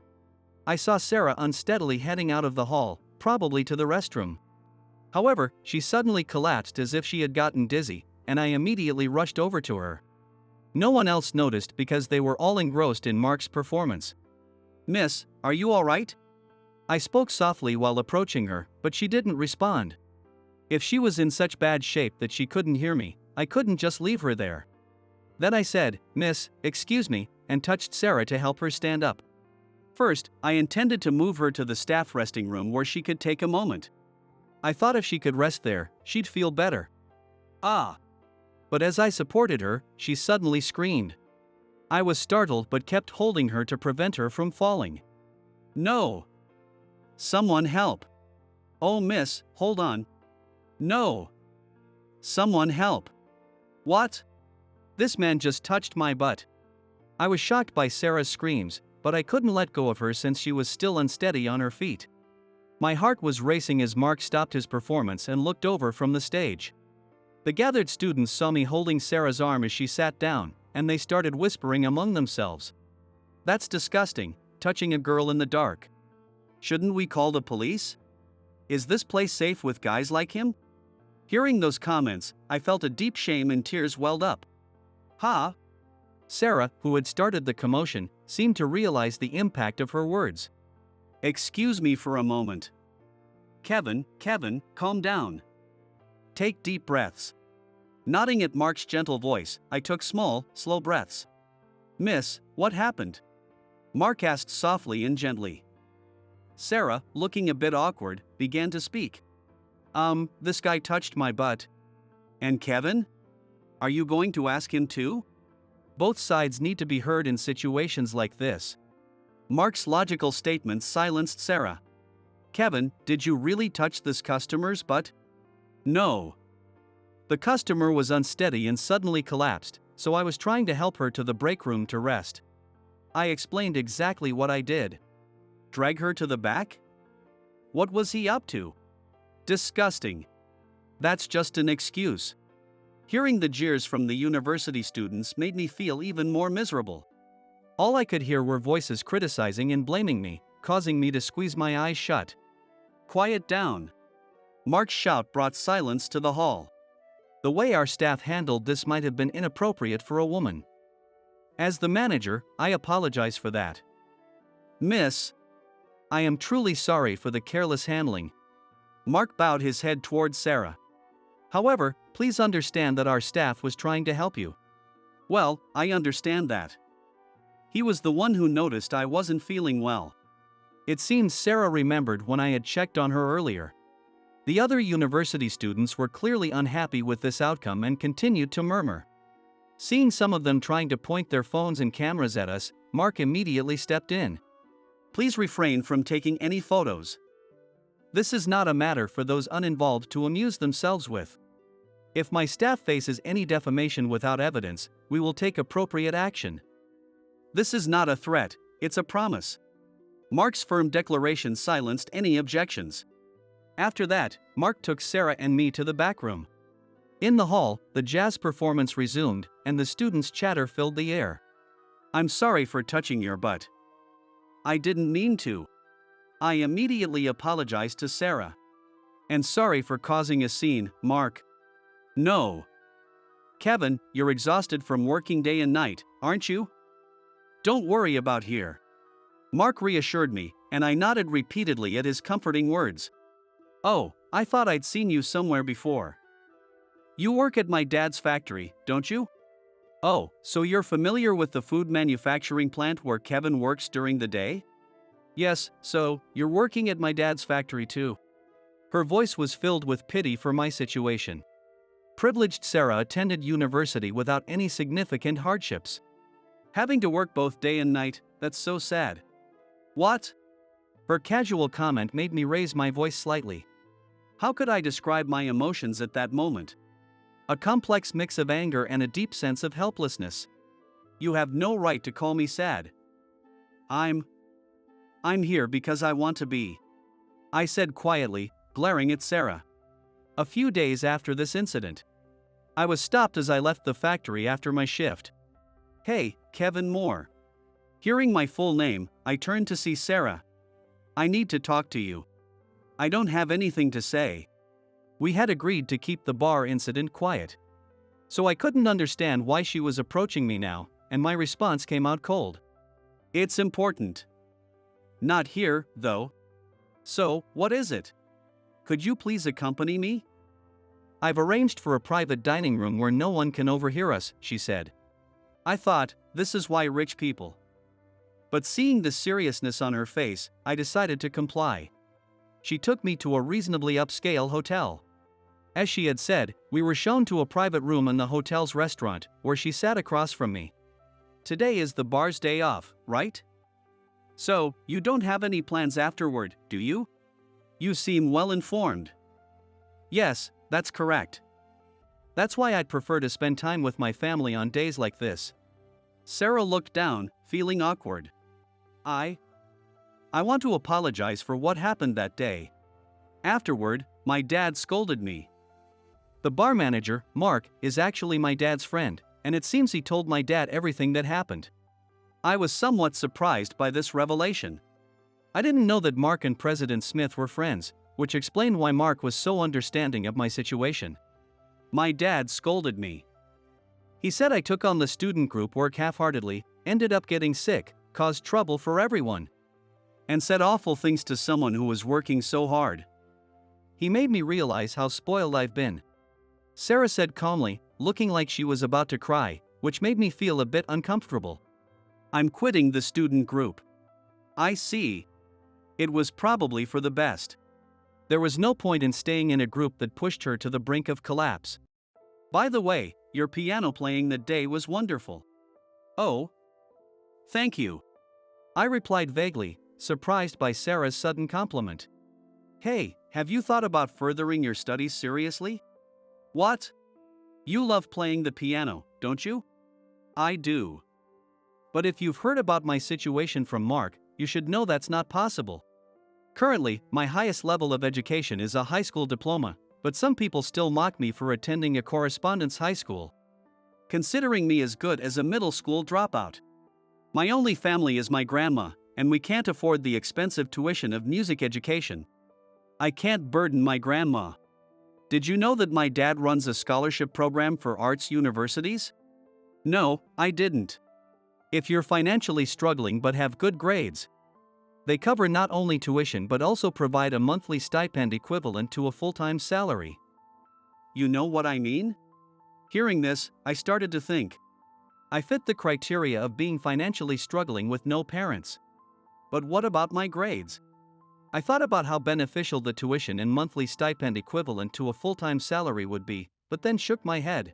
I saw Sarah unsteadily heading out of the hall, probably to the restroom. However, she suddenly collapsed as if she had gotten dizzy, and I immediately rushed over to her. No one else noticed because they were all engrossed in Mark's performance. Miss, are you all right? I spoke softly while approaching her, but she didn't respond. If she was in such bad shape that she couldn't hear me, I couldn't just leave her there. Then I said, Miss, excuse me, and touched Sarah to help her stand up. First, I intended to move her to the staff resting room where she could take a moment. I thought if she could rest there, she'd feel better. Ah! But as I supported her, she suddenly screamed. I was startled but kept holding her to prevent her from falling. No! Someone help! Oh miss, hold on. No! Someone help! What? This man just touched my butt. I was shocked by Sarah's screams, but I couldn't let go of her since she was still unsteady on her feet. My heart was racing as Mark stopped his performance and looked over from the stage. The gathered students saw me holding Sarah's arm as she sat down, and they started whispering among themselves. That's disgusting, touching a girl in the dark. Shouldn't we call the police? Is this place safe with guys like him? Hearing those comments, I felt a deep shame and tears welled up. Ha! Sarah, who had started the commotion, seemed to realize the impact of her words. Excuse me for a moment. Kevin, calm down. Take deep breaths. Nodding at Mark's gentle voice, I took small, slow breaths. Miss, what happened? Mark asked softly and gently. Sarah, looking a bit awkward, began to speak. This guy touched my butt. And Kevin? Are you going to ask him too? Both sides need to be heard in situations like this. Mark's logical statements silenced Sarah. Kevin, did you really touch this customer's butt? No. The customer was unsteady and suddenly collapsed, so I was trying to help her to the break room to rest. I explained exactly what I did. Drag her to the back? What was he up to? Disgusting. That's just an excuse. Hearing the jeers from the university students made me feel even more miserable. All I could hear were voices criticizing and blaming me, causing me to squeeze my eyes shut. Quiet down. Mark's shout brought silence to the hall. The way our staff handled this might have been inappropriate for a woman. As the manager, I apologize for that. Miss, I am truly sorry for the careless handling. Mark bowed his head towards Sarah. However, please understand that our staff was trying to help you. Well, I understand that. He was the one who noticed I wasn't feeling well. It seems Sarah remembered when I had checked on her earlier. The other university students were clearly unhappy with this outcome and continued to murmur. Seeing some of them trying to point their phones and cameras at us, Mark immediately stepped in. Please refrain from taking any photos. This is not a matter for those uninvolved to amuse themselves with. If my staff faces any defamation without evidence, we will take appropriate action. This is not a threat, it's a promise. Mark's firm declaration silenced any objections. After that, Mark took Sarah and me to the back room. In the hall, the jazz performance resumed, and the students' chatter filled the air. I'm sorry for touching your butt. I didn't mean to. I immediately apologized to Sarah. And sorry for causing a scene, Mark. No. Kevin, you're exhausted from working day and night, aren't you? Don't worry about here. Mark reassured me, and I nodded repeatedly at his comforting words. Oh, I thought I'd seen you somewhere before. You work at my dad's factory, don't you? Oh, so you're familiar with the food manufacturing plant where Kevin works during the day? Yes, so you're working at my dad's factory too. Her voice was filled with pity for my situation. Privileged Sarah attended university without any significant hardships. Having to work both day and night, that's so sad. What? Her casual comment made me raise my voice slightly. How could I describe my emotions at that moment? A complex mix of anger and a deep sense of helplessness. You have no right to call me sad. I'm here because I want to be, I said quietly, glaring at Sarah. A few days after this incident, I was stopped as I left the factory after my shift. Hey, Kevin Moore. Hearing my full name, I turned to see Sarah. I need to talk to you. I don't have anything to say. We had agreed to keep the bar incident quiet. So I couldn't understand why she was approaching me now, and my response came out cold. It's important. Not here, though. So, what is it? Could you please accompany me? I've arranged for a private dining room where no one can overhear us, she said. I thought, this is why rich people. But seeing the seriousness on her face, I decided to comply. She took me to a reasonably upscale hotel. As she had said, we were shown to a private room in the hotel's restaurant, where she sat across from me. Today is the bar's day off, right? So, you don't have any plans afterward, do you? You seem well informed. Yes, that's correct. That's why I'd prefer to spend time with my family on days like this. Sarah looked down, feeling awkward. I want to apologize for what happened that day. Afterward, my dad scolded me. The bar manager, Mark, is actually my dad's friend, and it seems he told my dad everything that happened. I was somewhat surprised by this revelation. I didn't know that Mark and President Smith were friends, which explained why Mark was so understanding of my situation. My dad scolded me. He said I took on the student group work half-heartedly, ended up getting sick, caused trouble for everyone, and said awful things to someone who was working so hard. He made me realize how spoiled I've been. Sarah said calmly, looking like she was about to cry, which made me feel a bit uncomfortable. I'm quitting the student group. I see. It was probably for the best. There was no point in staying in a group that pushed her to the brink of collapse. By the way, your piano playing that day was wonderful. Oh. Thank you. I replied vaguely, surprised by Sarah's sudden compliment. Hey, have you thought about furthering your studies seriously? What? You love playing the piano, don't you? I do. But if you've heard about my situation from Mark, you should know that's not possible. Currently, my highest level of education is a high school diploma, but some people still mock me for attending a correspondence high school, considering me as good as a middle school dropout. My only family is my grandma, and we can't afford the expensive tuition of music education. I can't burden my grandma. Did you know that my dad runs a scholarship program for arts universities? No, I didn't. If you're financially struggling but have good grades, they cover not only tuition but also provide a monthly stipend equivalent to a full-time salary. You know what I mean? Hearing this, I started to think. I fit the criteria of being financially struggling with no parents. But what about my grades? I thought about how beneficial the tuition and monthly stipend equivalent to a full-time salary would be, but then shook my head.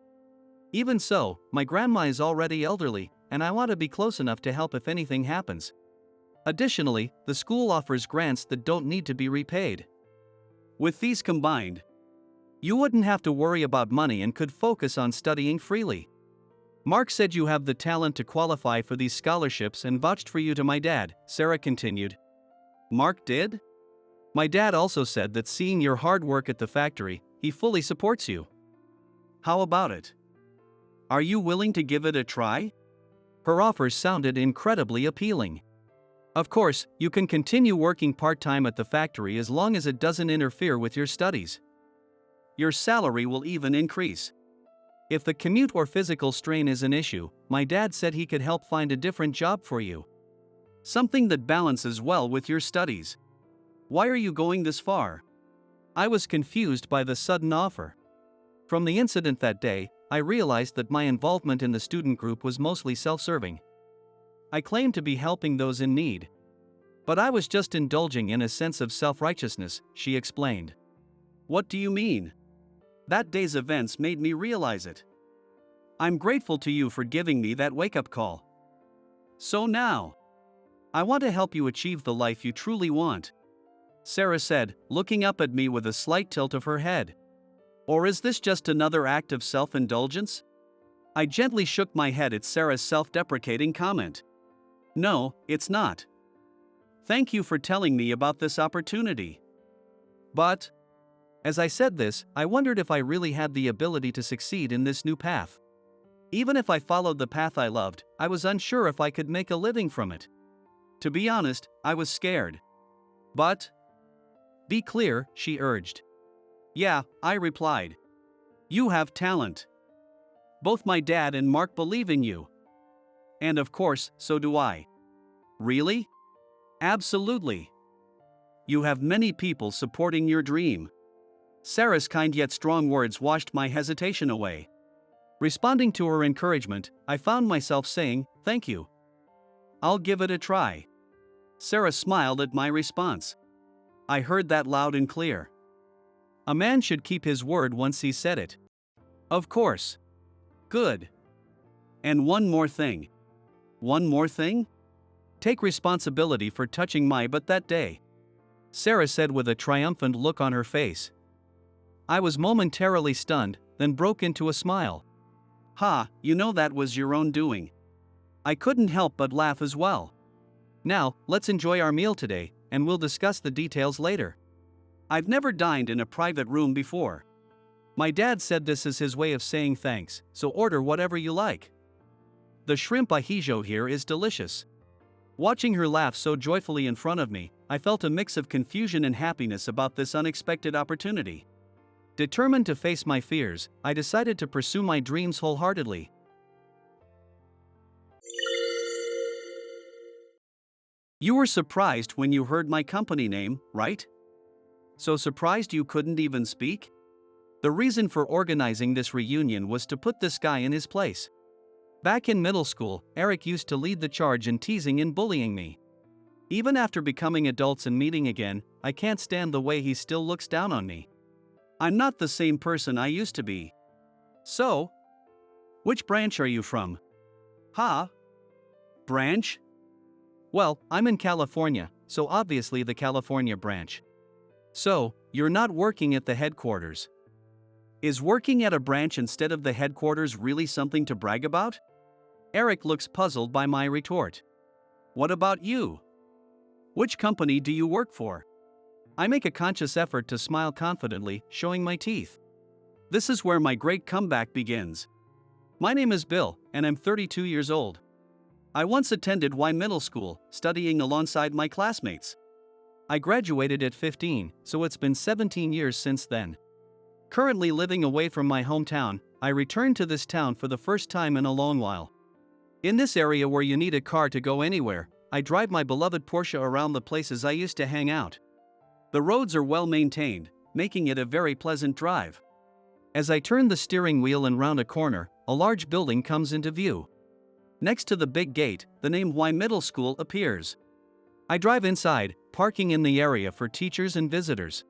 Even so, my grandma is already elderly, and I want to be close enough to help if anything happens. Additionally, the school offers grants that don't need to be repaid. With these combined, you wouldn't have to worry about money and could focus on studying freely. Mark said you have the talent to qualify for these scholarships and vouched for you to my dad, Sarah continued. Mark did? My dad also said that seeing your hard work at the factory, he fully supports you. How about it? Are you willing to give it a try? Her offers sounded incredibly appealing. Of course, you can continue working part-time at the factory as long as it doesn't interfere with your studies. Your salary will even increase. If the commute or physical strain is an issue, my dad said he could help find a different job for you. Something that balances well with your studies. Why are you going this far? I was confused by the sudden offer. From the incident that day, I realized that my involvement in the student group was mostly self-serving. I claimed to be helping those in need. But I was just indulging in a sense of self-righteousness, she explained. What do you mean? That day's events made me realize it. I'm grateful to you for giving me that wake-up call. So now, I want to help you achieve the life you truly want, Sarah said, looking up at me with a slight tilt of her head. Or is this just another act of self-indulgence? I gently shook my head at Sarah's self-deprecating comment. No, it's not. Thank you for telling me about this opportunity. But, as I said this, I wondered if I really had the ability to succeed in this new path. Even if I followed the path I loved, I was unsure if I could make a living from it. To be honest, I was scared. But, be clear, she urged. Yeah, I replied. You have talent. Both my dad and Mark believe in you. And of course, so do I. Really? Absolutely. You have many people supporting your dream. Sarah's kind yet strong words washed my hesitation away. Responding to her encouragement, I found myself saying, thank you. I'll give it a try. Sarah smiled at my response. I heard that loud and clear. A man should keep his word once he said it. Of course. Good. And one more thing. One more thing? Take responsibility for touching my butt that day, Sarah said with a triumphant look on her face. I was momentarily stunned, then broke into a smile. Ha, you know that was your own doing. I couldn't help but laugh as well. Now, let's enjoy our meal today, and we'll discuss the details later. I've never dined in a private room before. My dad said this is his way of saying thanks, so order whatever you like. The shrimp ahijo here is delicious. Watching her laugh so joyfully in front of me, I felt a mix of confusion and happiness about this unexpected opportunity. Determined to face my fears, I decided to pursue my dreams wholeheartedly. You were surprised when you heard my company name, right? So surprised you couldn't even speak? The reason for organizing this reunion was to put this guy in his place. Back in middle school, Eric used to lead the charge in teasing and bullying me. Even after becoming adults and meeting again, I can't stand the way he still looks down on me. I'm not the same person I used to be. So, which branch are you from? Huh? Branch? Well, I'm in California, so obviously the California branch. So, you're not working at the headquarters. Is working at a branch instead of the headquarters really something to brag about? Eric looks puzzled by my retort. What about you? Which company do you work for? I make a conscious effort to smile confidently, showing my teeth. This is where my great comeback begins. My name is Bill, and I'm 32 years old. I once attended Y Middle School, studying alongside my classmates. I graduated at 15, so it's been 17 years since then. Currently living away from my hometown, I returned to this town for the first time in a long while. In this area where you need a car to go anywhere, I drive my beloved Porsche around the places I used to hang out. The roads are well maintained, making it a very pleasant drive. As I turn the steering wheel and round a corner, a large building comes into view. Next to the big gate, the name Y Middle School appears. I drive inside, parking in the area for teachers and visitors.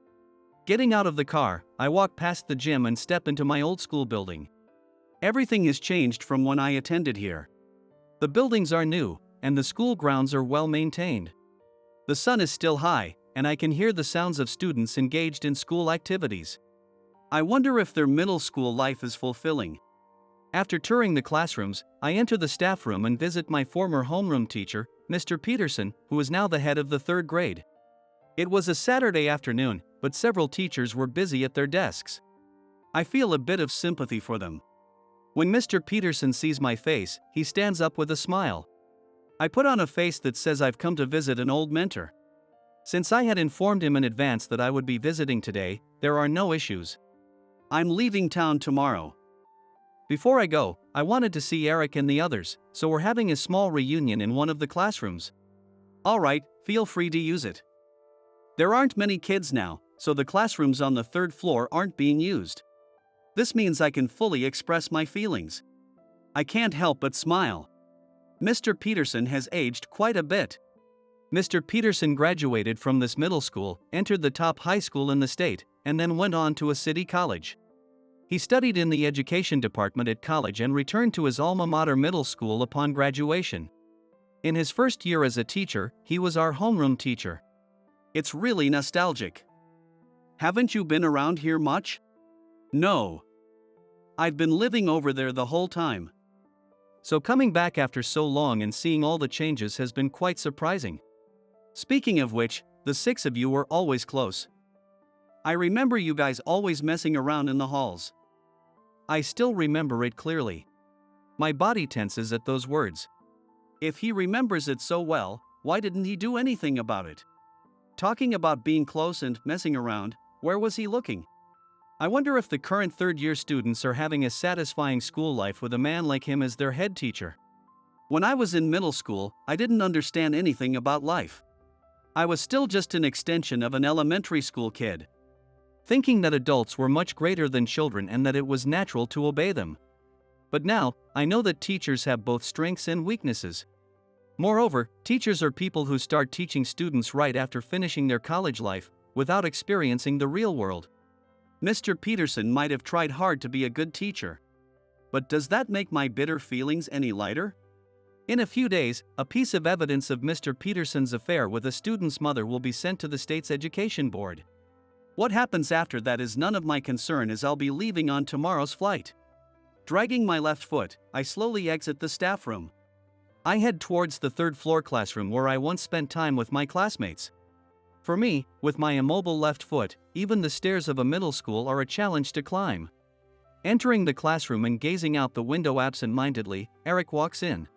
Getting out of the car, I walk past the gym and step into my old school building. Everything has changed from when I attended here. The buildings are new, and the school grounds are well maintained. The sun is still high, and I can hear the sounds of students engaged in school activities. I wonder if their middle school life is fulfilling. After touring the classrooms, I enter the staff room and visit my former homeroom teacher, Mr. Peterson, who is now the head of the 3rd grade. It was a Saturday afternoon, but several teachers were busy at their desks. I feel a bit of sympathy for them. When Mr. Peterson sees my face, he stands up with a smile. I put on a face that says I've come to visit an old mentor. Since I had informed him in advance that I would be visiting today, there are no issues. I'm leaving town tomorrow. Before I go, I wanted to see Eric and the others, so we're having a small reunion in one of the classrooms. Alright, feel free to use it. There aren't many kids now, so the classrooms on the 3rd floor aren't being used. This means I can fully express my feelings. I can't help but smile. Mr. Peterson has aged quite a bit. Mr. Peterson graduated from this middle school, entered the top high school in the state, and then went on to a city college. He studied in the education department at college and returned to his alma mater middle school upon graduation. In his first year as a teacher, he was our homeroom teacher. It's really nostalgic. Haven't you been around here much? No. I've been living over there the whole time. So coming back after so long and seeing all the changes has been quite surprising. Speaking of which, the 6 of you were always close. I remember you guys always messing around in the halls. I still remember it clearly. My body tenses at those words. If he remembers it so well, why didn't he do anything about it? Talking about being close and messing around, where was he looking? I wonder if the current 3rd-year students are having a satisfying school life with a man like him as their head teacher. When I was in middle school, I didn't understand anything about life. I was still just an extension of an elementary school kid, thinking that adults were much greater than children and that it was natural to obey them. But now, I know that teachers have both strengths and weaknesses. Moreover, teachers are people who start teaching students right after finishing their college life, without experiencing the real world. Mr. Peterson might have tried hard to be a good teacher. But does that make my bitter feelings any lighter? In a few days, a piece of evidence of Mr. Peterson's affair with a student's mother will be sent to the state's education board. What happens after that is none of my concern, as I'll be leaving on tomorrow's flight. Dragging my left foot, I slowly exit the staff room. I head towards the 3rd floor classroom where I once spent time with my classmates. For me, with my immobile left foot, even the stairs of a middle school are a challenge to climb. Entering the classroom and gazing out the window absent-mindedly, Eric walks in.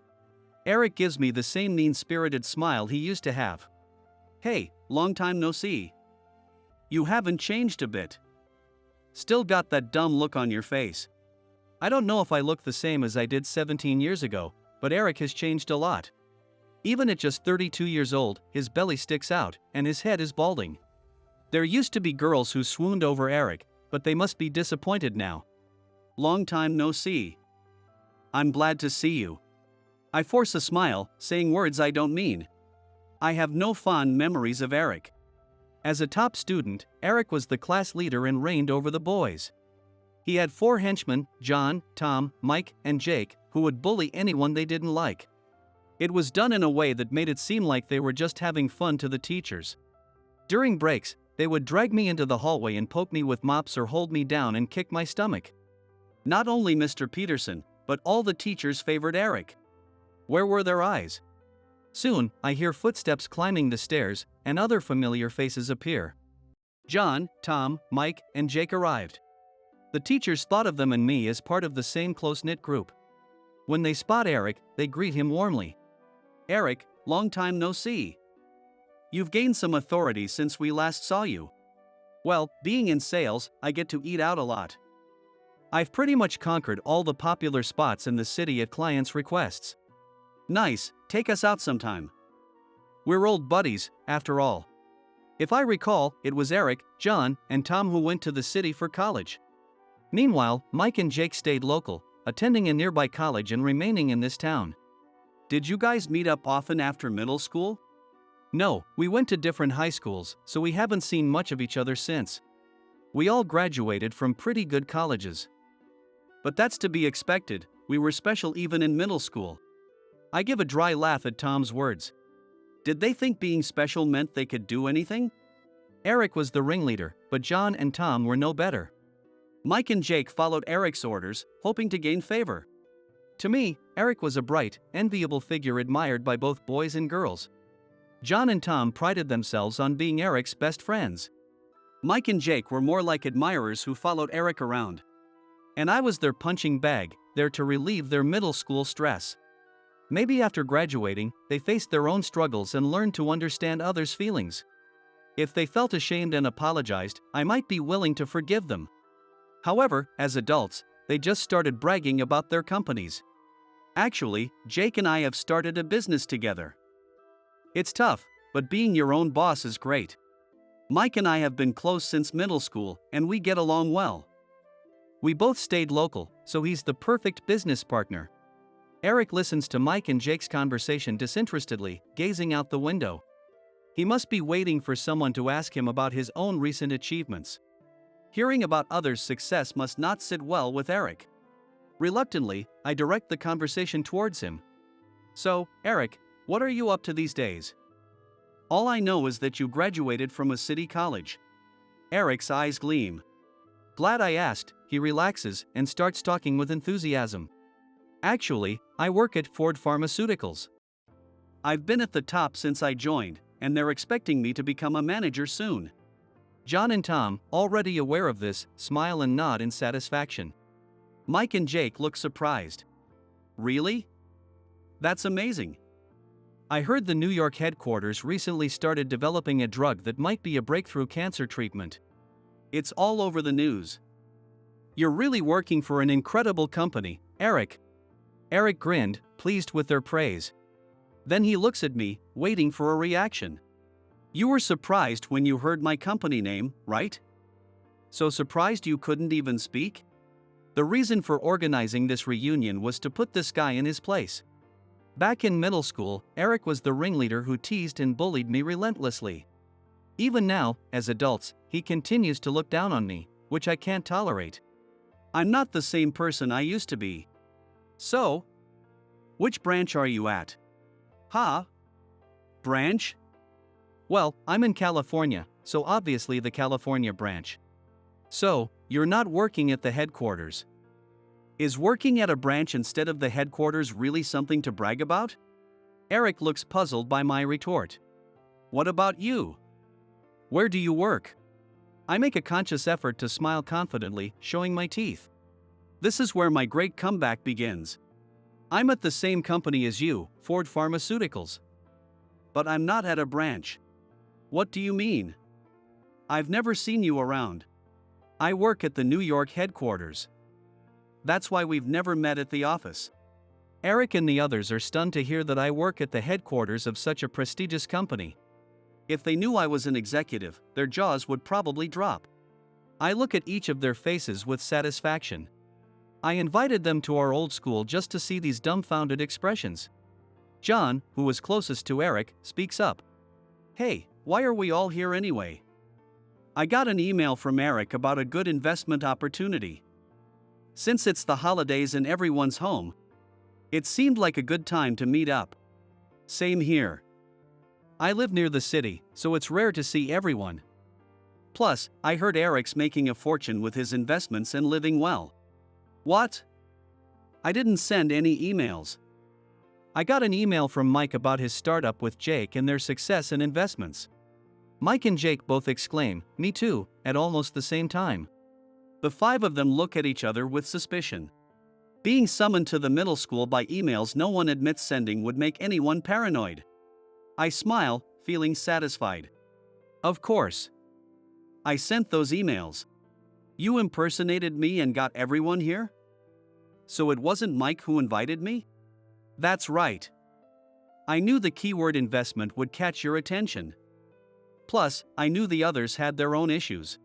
Eric gives me the same mean-spirited smile he used to have. Hey, long time no see. You haven't changed a bit. Still got that dumb look on your face. I don't know if I look the same as I did 17 years ago, but Eric has changed a lot. Even at just 32 years old, his belly sticks out, and his head is balding. There used to be girls who swooned over Eric, but they must be disappointed now. Long time no see. I'm glad to see you. I force a smile, saying words I don't mean. I have no fond memories of Eric. As a top student, Eric was the class leader and reigned over the boys. He had 4 henchmen, John, Tom, Mike, and Jake, who would bully anyone they didn't like. It was done in a way that made it seem like they were just having fun to the teachers. During breaks, they would drag me into the hallway and poke me with mops or hold me down and kick my stomach. Not only Mr. Peterson, but all the teachers favored Eric. Where were their eyes? Soon, I hear footsteps climbing the stairs, and other familiar faces appear. John, Tom, Mike, and Jake arrived. The teachers thought of them and me as part of the same close-knit group. When they spot Eric, they greet him warmly. Eric, long time no see. You've gained some authority since we last saw you. Well, being in sales, I get to eat out a lot. I've pretty much conquered all the popular spots in the city at clients' requests. Nice, take us out sometime. We're old buddies, after all. If I recall, it was Eric, John, and Tom who went to the city for college. Meanwhile, Mike and Jake stayed local, attending a nearby college and remaining in this town. Did you guys meet up often after middle school? No, we went to different high schools, so we haven't seen much of each other since. We all graduated from pretty good colleges. But that's to be expected, we were special even in middle school. I give a dry laugh at Tom's words. Did they think being special meant they could do anything? Eric was the ringleader, but John and Tom were no better. Mike and Jake followed Eric's orders, hoping to gain favor. To me, Eric was a bright, enviable figure admired by both boys and girls. John and Tom prided themselves on being Eric's best friends. Mike and Jake were more like admirers who followed Eric around. And I was their punching bag, there to relieve their middle school stress. Maybe after graduating, they faced their own struggles and learned to understand others' feelings. If they felt ashamed and apologized, I might be willing to forgive them. However, as adults, they just started bragging about their companies. Actually, Jake and I have started a business together. It's tough, but being your own boss is great. Mike and I have been close since middle school, and we get along well. We both stayed local, so he's the perfect business partner. Eric listens to Mike and Jake's conversation disinterestedly, gazing out the window. He must be waiting for someone to ask him about his own recent achievements. Hearing about others' success must not sit well with Eric. Reluctantly, I direct the conversation towards him. So, Eric, what are you up to these days? All I know is that you graduated from a city college. Eric's eyes gleam. Glad I asked, he relaxes and starts talking with enthusiasm. Actually, I work at Ford Pharmaceuticals. I've been at the top since I joined, and they're expecting me to become a manager soon. John and Tom, already aware of this, smile and nod in satisfaction. Mike and Jake look surprised. Really? That's amazing. I heard the New York headquarters recently started developing a drug that might be a breakthrough cancer treatment. It's all over the news. You're really working for an incredible company, Eric. Eric grinned, pleased with their praise. Then he looks at me, waiting for a reaction. You were surprised when you heard my company name, right? So surprised you couldn't even speak? The reason for organizing this reunion was to put this guy in his place. Back in middle school, Eric was the ringleader who teased and bullied me relentlessly. Even now, as adults, he continues to look down on me, which I can't tolerate. I'm not the same person I used to be. So? Which branch are you at? Huh? Branch? Well, I'm in California, so obviously the California branch. So, you're not working at the headquarters. Is working at a branch instead of the headquarters really something to brag about? Eric looks puzzled by my retort. What about you? Where do you work? I make a conscious effort to smile confidently, showing my teeth. This is where my great comeback begins. I'm at the same company as you, Ford Pharmaceuticals. But I'm not at a branch. What do you mean? I've never seen you around. I work at the New York headquarters. That's why we've never met at the office. Eric and the others are stunned to hear that I work at the headquarters of such a prestigious company. If they knew I was an executive, their jaws would probably drop. I look at each of their faces with satisfaction. I invited them to our old school just to see these dumbfounded expressions. John, who was closest to Eric, speaks up. Hey, why are we all here anyway? I got an email from Eric about a good investment opportunity. Since it's the holidays and everyone's home, it seemed like a good time to meet up. Same here. I live near the city, so it's rare to see everyone. Plus, I heard Eric's making a fortune with his investments and living well. What? I didn't send any emails. I got an email from Mike about his startup with Jake and their success and investments. Mike and Jake both exclaim, "Me too," at almost the same time. The five of them look at each other with suspicion. Being summoned to the middle school by emails no one admits sending would make anyone paranoid. I smile, feeling satisfied. Of course. I sent those emails. You impersonated me and got everyone here? So it wasn't Mike who invited me? That's right. I knew the keyword investment would catch your attention. Plus, I knew the others had their own issues.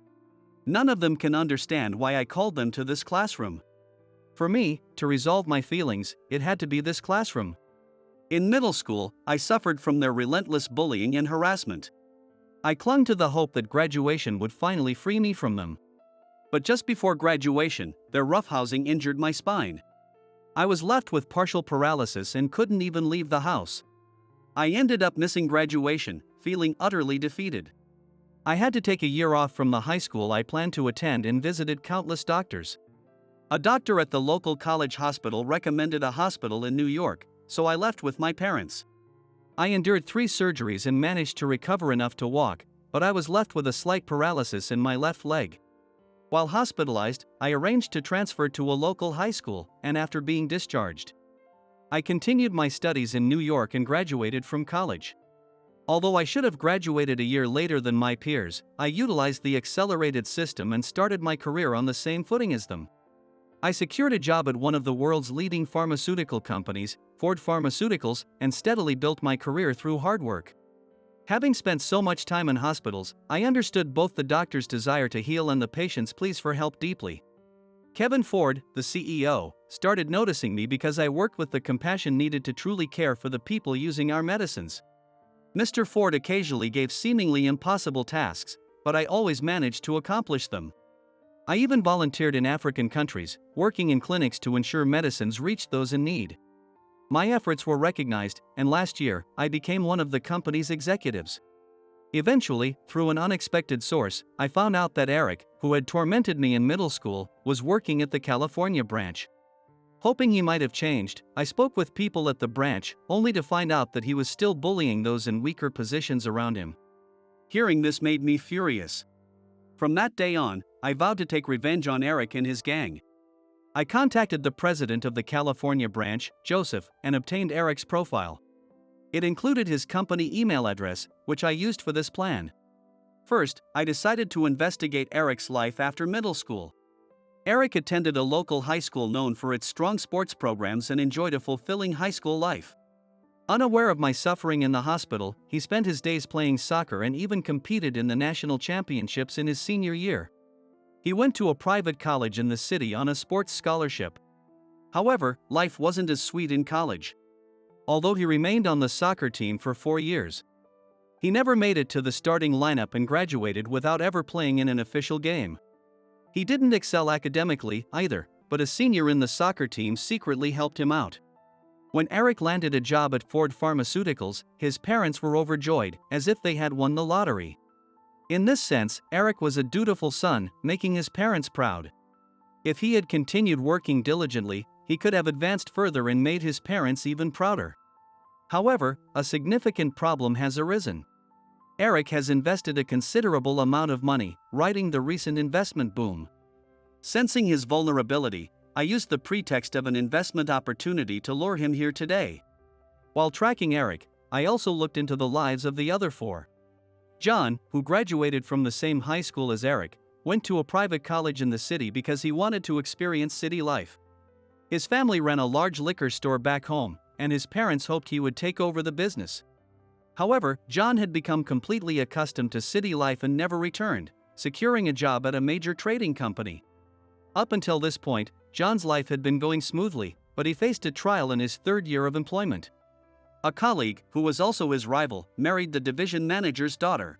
None of them can understand why I called them to this classroom. For me, to resolve my feelings, it had to be this classroom. In middle school, I suffered from their relentless bullying and harassment. I clung to the hope that graduation would finally free me from them. But just before graduation, their roughhousing injured my spine. I was left with partial paralysis and couldn't even leave the house. I ended up missing graduation, feeling utterly defeated. I had to take a year off from the high school I planned to attend and visited countless doctors. A doctor at the local college hospital recommended a hospital in New York, so I left with my parents. I endured 3 surgeries and managed to recover enough to walk, but I was left with a slight paralysis in my left leg. While hospitalized, I arranged to transfer to a local high school, and after being discharged, I continued my studies in New York and graduated from college. Although I should have graduated a year later than my peers, I utilized the accelerated system and started my career on the same footing as them. I secured a job at one of the world's leading pharmaceutical companies, Ford Pharmaceuticals, and steadily built my career through hard work. Having spent so much time in hospitals, I understood both the doctor's desire to heal and the patient's pleas for help deeply. Kevin Ford, the CEO, started noticing me because I worked with the compassion needed to truly care for the people using our medicines. Mr. Ford occasionally gave seemingly impossible tasks, but I always managed to accomplish them. I even volunteered in African countries, working in clinics to ensure medicines reached those in need. My efforts were recognized, and last year, I became one of the company's executives. Eventually, through an unexpected source, I found out that Eric, who had tormented me in middle school, was working at the California branch. Hoping he might have changed, I spoke with people at the branch, only to find out that he was still bullying those in weaker positions around him. Hearing this made me furious. From that day on, I vowed to take revenge on Eric and his gang. I contacted the president of the California branch, Joseph, and obtained Eric's profile. It included his company email address, which I used for this plan. First, I decided to investigate Eric's life after middle school. Eric attended a local high school known for its strong sports programs and enjoyed a fulfilling high school life. Unaware of my suffering in the hospital, he spent his days playing soccer and even competed in the national championships in his senior year. He went to a private college in the city on a sports scholarship. However, life wasn't as sweet in college. Although he remained on the soccer team for 4 years, he never made it to the starting lineup and graduated without ever playing in an official game. He didn't excel academically either, but a senior in the soccer team secretly helped him out. When Eric landed a job at Ford Pharmaceuticals, his parents were overjoyed, as if they had won the lottery. In this sense, Eric was a dutiful son, making his parents proud. If he had continued working diligently, he could have advanced further and made his parents even prouder. However, a significant problem has arisen. Eric has invested a considerable amount of money, riding the recent investment boom. Sensing his vulnerability, I used the pretext of an investment opportunity to lure him here today. While tracking Eric, I also looked into the lives of the other 4. John, who graduated from the same high school as Eric, went to a private college in the city because he wanted to experience city life. His family ran a large liquor store back home, and his parents hoped he would take over the business. However, John had become completely accustomed to city life and never returned, securing a job at a major trading company. Up until this point, John's life had been going smoothly, but he faced a trial in his 3rd year of employment. A colleague, who was also his rival, married the division manager's daughter.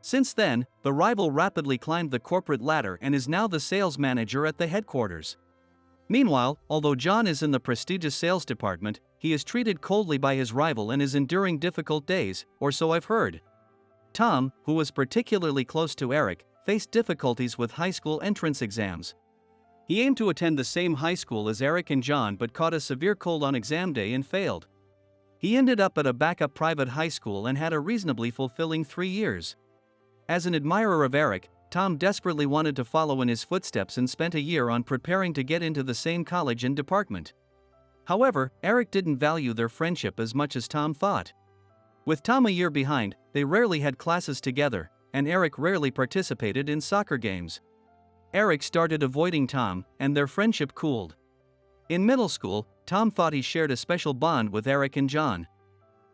Since then, the rival rapidly climbed the corporate ladder and is now the sales manager at the headquarters. Meanwhile, although John is in the prestigious sales department, he is treated coldly by his rival and is enduring difficult days, or so I've heard. Tom, who was particularly close to Eric, faced difficulties with high school entrance exams. He aimed to attend the same high school as Eric and John but caught a severe cold on exam day and failed. He ended up at a backup private high school and had a reasonably fulfilling 3 years. As an admirer of Eric, Tom desperately wanted to follow in his footsteps and spent a year on preparing to get into the same college and department. However, Eric didn't value their friendship as much as Tom thought. With Tom a year behind, they rarely had classes together, and Eric rarely participated in soccer games. Eric started avoiding Tom, and their friendship cooled. In middle school, Tom thought he shared a special bond with Eric and John.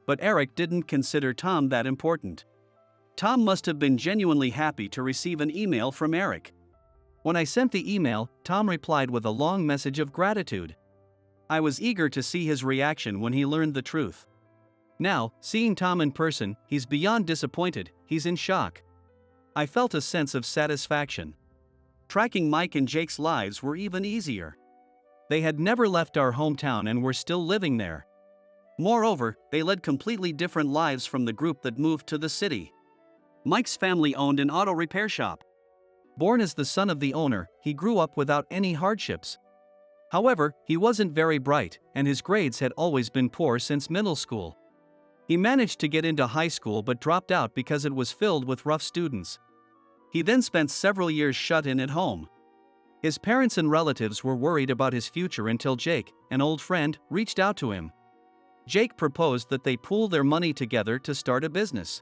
But Eric didn't consider Tom that important. Tom must have been genuinely happy to receive an email from Eric. When I sent the email, Tom replied with a long message of gratitude. I was eager to see his reaction when he learned the truth. Now, seeing Tom in person, he's beyond disappointed, he's in shock. I felt a sense of satisfaction. Tracking Mike and Jake's lives were even easier. They had never left our hometown and were still living there. Moreover, they led completely different lives from the group that moved to the city. Mike's family owned an auto repair shop. Born as the son of the owner, he grew up without any hardships. However, he wasn't very bright, and his grades had always been poor since middle school. He managed to get into high school but dropped out because it was filled with rough students. He then spent several years shut in at home. His parents and relatives were worried about his future until Jake, an old friend, reached out to him. Jake proposed that they pool their money together to start a business.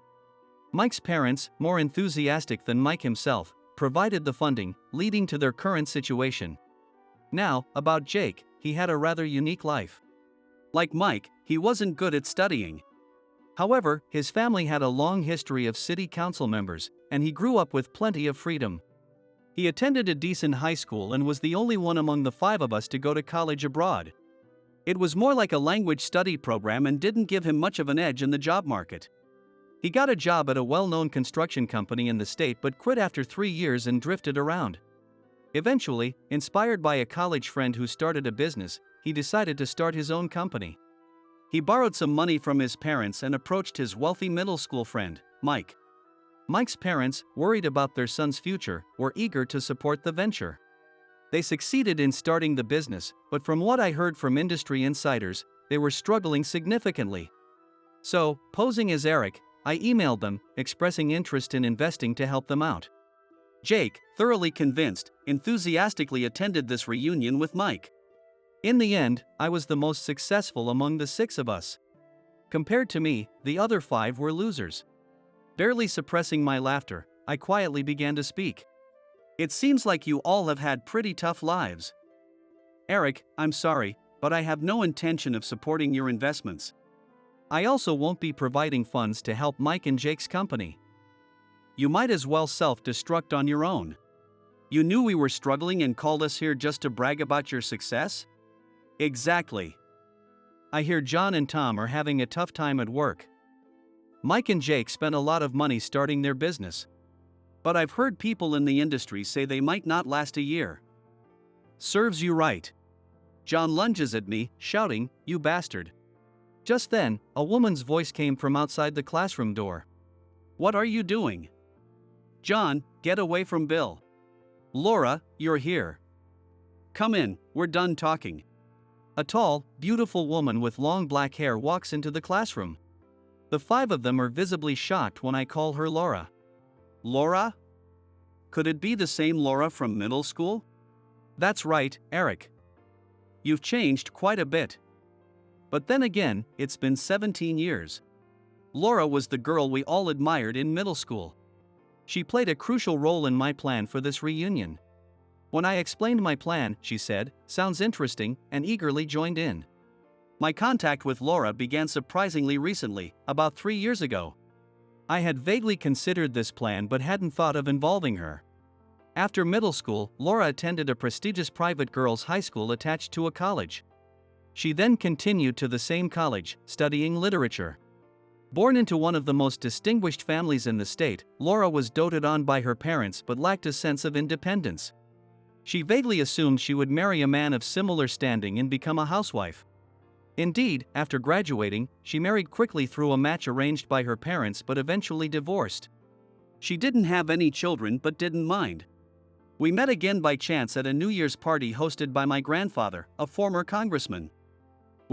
Mike's parents, more enthusiastic than Mike himself, provided the funding, leading to their current situation. Now, about Jake, he had a rather unique life. Like Mike, he wasn't good at studying. However, his family had a long history of city council members, and he grew up with plenty of freedom. He attended a decent high school and was the only one among the 5 of us to go to college abroad. It was more like a language study program and didn't give him much of an edge in the job market. He got a job at a well-known construction company in the state but quit after 3 years and drifted around. Eventually, inspired by a college friend who started a business, he decided to start his own company. He borrowed some money from his parents and approached his wealthy middle school friend, Mike. Mike's parents, worried about their son's future, were eager to support the venture. They succeeded in starting the business, but from what I heard from industry insiders, they were struggling significantly. So, posing as Eric, I emailed them, expressing interest in investing to help them out. Jake, thoroughly convinced, enthusiastically attended this reunion with Mike. In the end, I was the most successful among the 6 of us. Compared to me, the other 5 were losers. Barely suppressing my laughter, I quietly began to speak. It seems like you all have had pretty tough lives. Eric, I'm sorry, but I have no intention of supporting your investments. I also won't be providing funds to help Mike and Jake's company. You might as well self-destruct on your own. You knew we were struggling and called us here just to brag about your success? Exactly. I hear John and Tom are having a tough time at work. Mike and Jake spent a lot of money starting their business. But I've heard people in the industry say they might not last a year. Serves you right. John lunges at me, shouting, "You bastard." Just then, a woman's voice came from outside the classroom door. What are you doing? John, get away from Bill. Laura, you're here. Come in, we're done talking. A tall, beautiful woman with long black hair walks into the classroom. The 5 of them are visibly shocked when I call her Laura. Laura? Could it be the same Laura from middle school? That's right, Eric. You've changed quite a bit. But then again, it's been 17 years. Laura was the girl we all admired in middle school. She played a crucial role in my plan for this reunion. When I explained my plan, she said, "Sounds interesting," and eagerly joined in. My contact with Laura began surprisingly recently, about 3 years ago. I had vaguely considered this plan but hadn't thought of involving her. After middle school, Laura attended a prestigious private girls' high school attached to a college. She then continued to the same college, studying literature. Born into one of the most distinguished families in the state, Laura was doted on by her parents but lacked a sense of independence. She vaguely assumed she would marry a man of similar standing and become a housewife. Indeed, after graduating, she married quickly through a match arranged by her parents but eventually divorced. She didn't have any children but didn't mind. We met again by chance at a New Year's party hosted by my grandfather, a former congressman.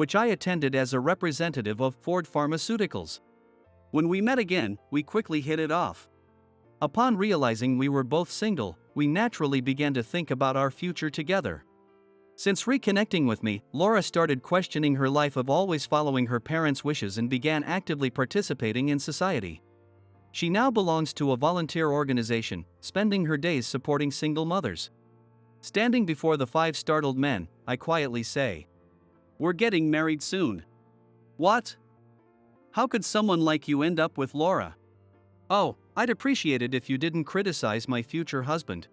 which I attended as a representative of Ford Pharmaceuticals. When we met again, we quickly hit it off. Upon realizing we were both single, we naturally began to think about our future together. Since reconnecting with me, Laura started questioning her life of always following her parents' wishes and began actively participating in society. She now belongs to a volunteer organization, spending her days supporting single mothers. Standing before the 5 startled men, I quietly say, "We're getting married soon." "What? How could someone like you end up with Laura?" "Oh, I'd appreciate it if you didn't criticize my future husband."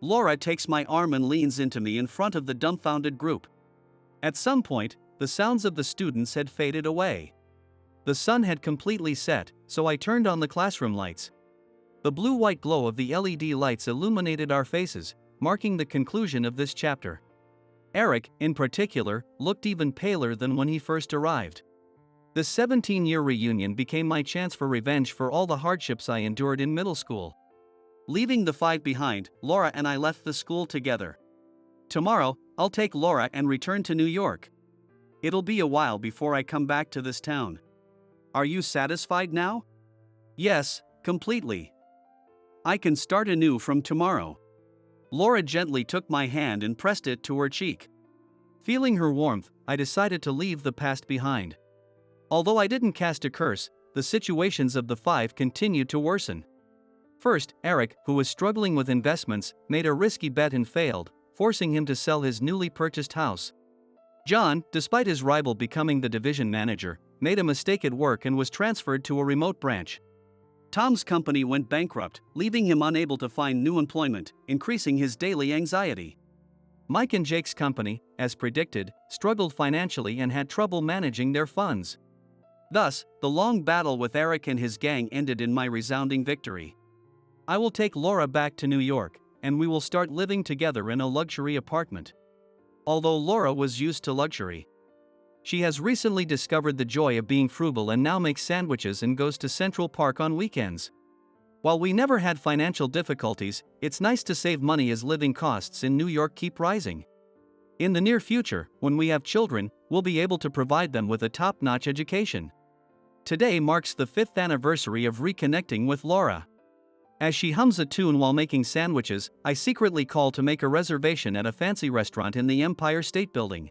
Laura takes my arm and leans into me in front of the dumbfounded group. At some point, the sounds of the students had faded away. The sun had completely set, so I turned on the classroom lights. The blue-white glow of the LED lights illuminated our faces, marking the conclusion of this chapter. Eric, in particular, looked even paler than when he first arrived. The 17-year reunion became my chance for revenge for all the hardships I endured in middle school. Leaving the 5 behind, Laura and I left the school together. Tomorrow, I'll take Laura and return to New York. It'll be a while before I come back to this town. Are you satisfied now? Yes, completely. I can start anew from tomorrow. Laura gently took my hand and pressed it to her cheek. Feeling her warmth, I decided to leave the past behind. Although I didn't cast a curse, the situations of the 5 continued to worsen. First, Eric, who was struggling with investments, made a risky bet and failed, forcing him to sell his newly purchased house. John, despite his rival becoming the division manager, made a mistake at work and was transferred to a remote branch. Tom's company went bankrupt, leaving him unable to find new employment, increasing his daily anxiety. Mike and Jake's company, as predicted, struggled financially and had trouble managing their funds. Thus, the long battle with Eric and his gang ended in my resounding victory. I will take Laura back to New York, and we will start living together in a luxury apartment. Although Laura was used to luxury, she has recently discovered the joy of being frugal and now makes sandwiches and goes to Central Park on weekends. While we never had financial difficulties, it's nice to save money as living costs in New York keep rising. In the near future, when we have children, we'll be able to provide them with a top-notch education. Today marks the 5th anniversary of reconnecting with Laura. As she hums a tune while making sandwiches, I secretly call to make a reservation at a fancy restaurant in the Empire State Building.